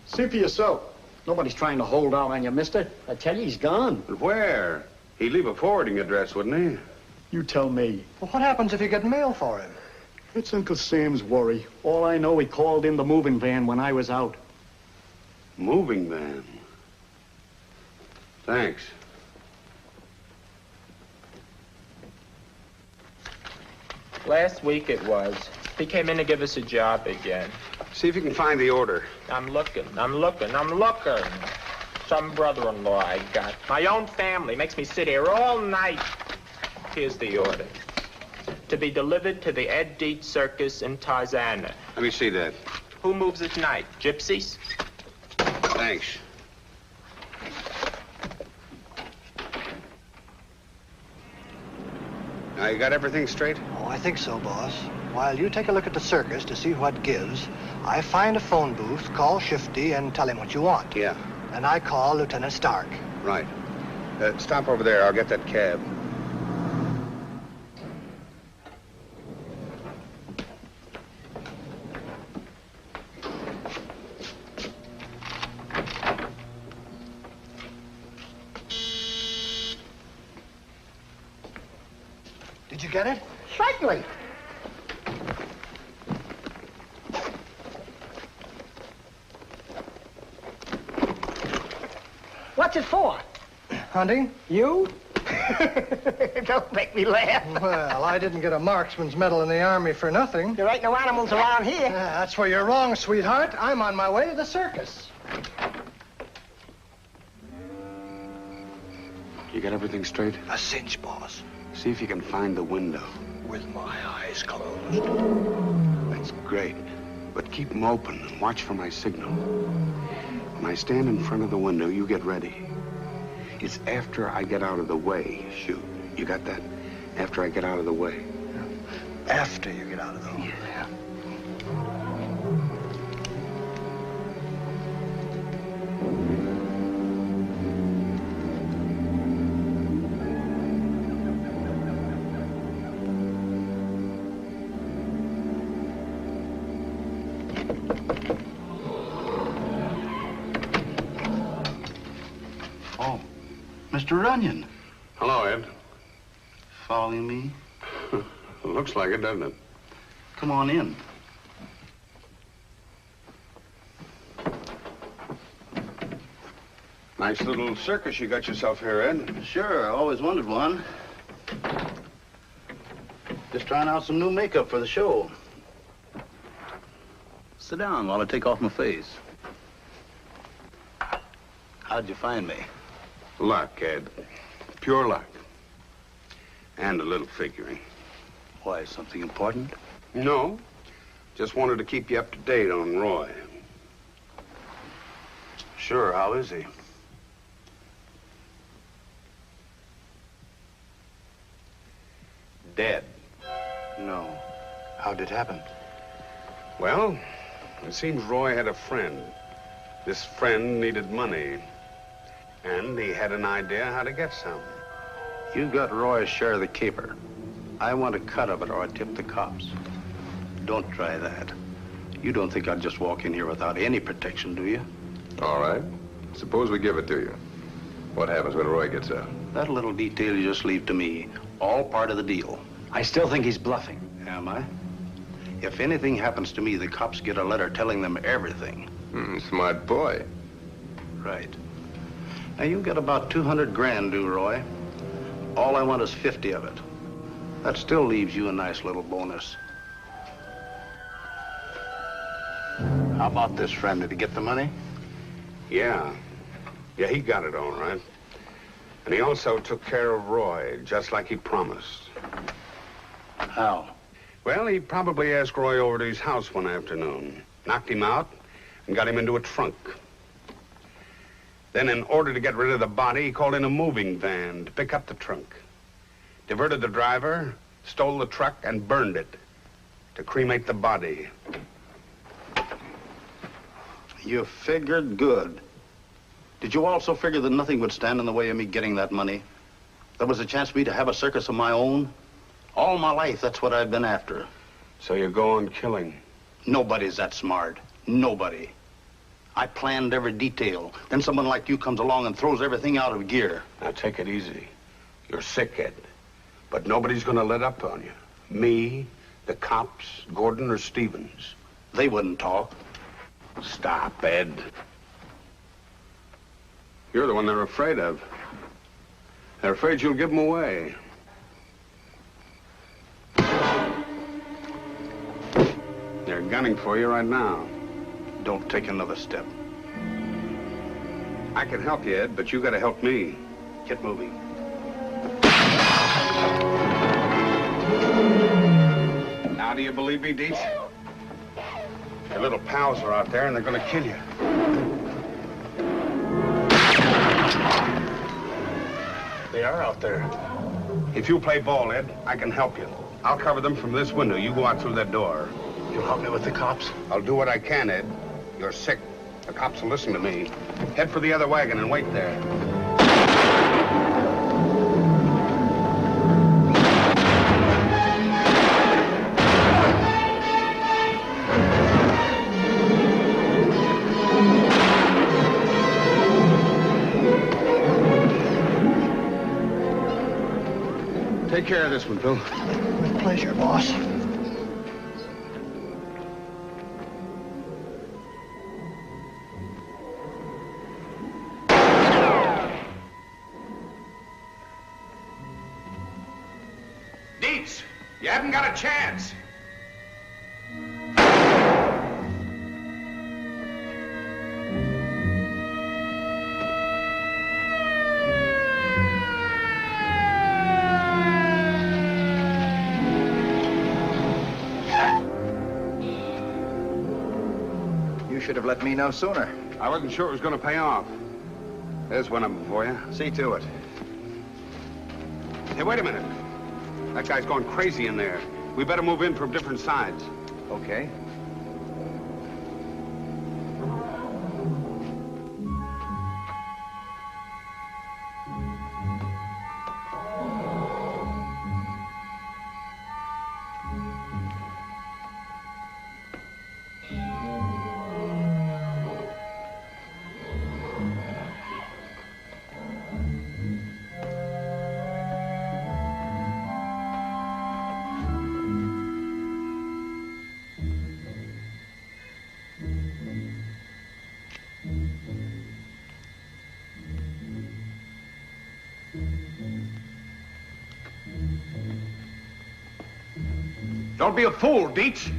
See for yourself. Nobody's trying to hold out on you, mister. I tell you, he's gone. But where? He'd leave a forwarding address, wouldn't he? You tell me. Well, what happens if you get mail for him? It's Uncle Sam's worry. All I know, he called in the moving van when I was out. Moving van? Thanks. Last week it was. He came in to give us a job again. See if you can find the order. I'm looking. Some brother-in-law I got. My own family makes me sit here all night. Here's the order. To be delivered to the Ed Dietz Circus in Tarzana. Let me see that. Who moves at night? Gypsies? Thanks. Now, you got everything straight? Oh, I think so, boss. While you take a look at the circus to see what gives, I find a phone booth, call Shifty, and tell him what you want. Yeah. And I call Lieutenant Stark. Right. Stop over there. I'll get that cab. Did you get it? Certainly. What's it for? Hunting? You? Don't make me laugh. Well, I didn't get a marksman's medal in the Army for nothing. There ain't no animals around here. Yeah, that's where you're wrong, sweetheart. I'm on my way to the circus. You got everything straight? A cinch, boss. See if you can find the window. With my eyes closed. That's great. But keep them open and watch for my signal. When I stand in front of the window, you get ready. It's after I get out of the way, shoot. You got that? After I get out of the way. After you get out of the way. Yeah. Mr. Runyon. Hello, Ed. Following me? Looks like it, doesn't it? Come on in. Nice little circus you got yourself here, Ed. Sure, I always wanted one. Just trying out some new makeup for the show. Sit down while I take off my face. How'd you find me? Luck, Ed. Pure luck. And a little figuring. Why, something important? No. Just wanted to keep you up to date on Roy. Sure, how is he? Dead. No. How'd it happen? Well, it seems Roy had a friend. This friend needed money. And he had an idea how to get some. You got Roy's share of the caper. I want a cut of it or I tip the cops. Don't try that. You don't think I'll just walk in here without any protection, do you? All right. Suppose we give it to you. What happens when Roy gets out? That little detail you just leave to me. All part of the deal. I still think he's bluffing. Am I? If anything happens to me, the cops get a letter telling them everything. Smart boy. Right. Now, you got about 200 grand due, Roy. All I want is 50 of it. That still leaves you a nice little bonus. How about this, friend? Did he get the money? Yeah. Yeah, he got it all right. And he also took care of Roy, just like he promised. How? Well, he probably asked Roy over to his house one afternoon, knocked him out, and got him into a trunk. Then, in order to get rid of the body, he called in a moving van to pick up the trunk. Diverted the driver, stole the truck, and burned it to cremate the body. You figured good. Did you also figure that nothing would stand in the way of me getting that money? There was a chance for me to have a circus of my own? All my life, that's what I've been after. So you go on killing? Nobody's that smart. Nobody. I planned every detail. Then someone like you comes along and throws everything out of gear. Now, take it easy. You're sick, Ed. But nobody's gonna let up on you. Me, the cops, Gordon, or Stevens. They wouldn't talk. Stop, Ed. You're the one they're afraid of. They're afraid you'll give them away. They're gunning for you right now. Don't take another step. I can help you, Ed, but you gotta help me. Get moving. Now, do you believe me, Dietz? Your little pals are out there, and they're gonna kill you. They are out there. If you play ball, Ed, I can help you. I'll cover them from this window. You go out through that door. You'll help me with the cops? I'll do what I can, Ed. You're sick. The cops will listen to me. Head for the other wagon and wait there. Take care of this one, Bill. With pleasure, boss. Dietz, you haven't got a chance. You should have let me know sooner. I wasn't sure it was going to pay off. There's one of them for you. See to it. Hey, wait a minute. That guy's going crazy in there. We better move in from different sides. Okay. Don't be a fool, Dietz.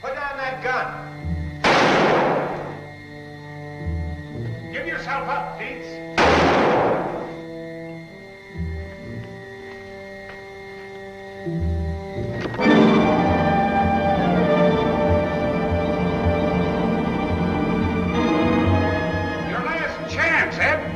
Put down that gun. Give yourself up, Dietz. Your last chance, Ed.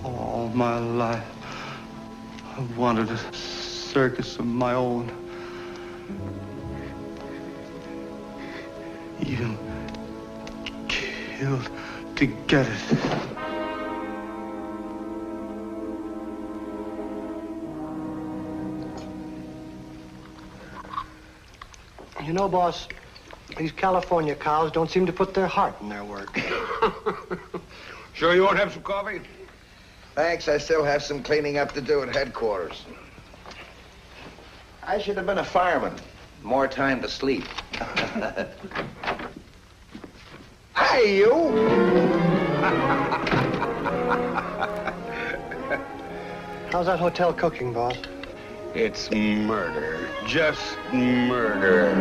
All my life, I've wanted a circus of my own. Even killed to get it. You know, boss, these California cows don't seem to put their heart in their work. Sure you won't have some coffee? Thanks, I still have some cleaning up to do at headquarters. I should have been a fireman. More time to sleep. Hey, you! How's that hotel cooking, boss? It's murder. Just murder.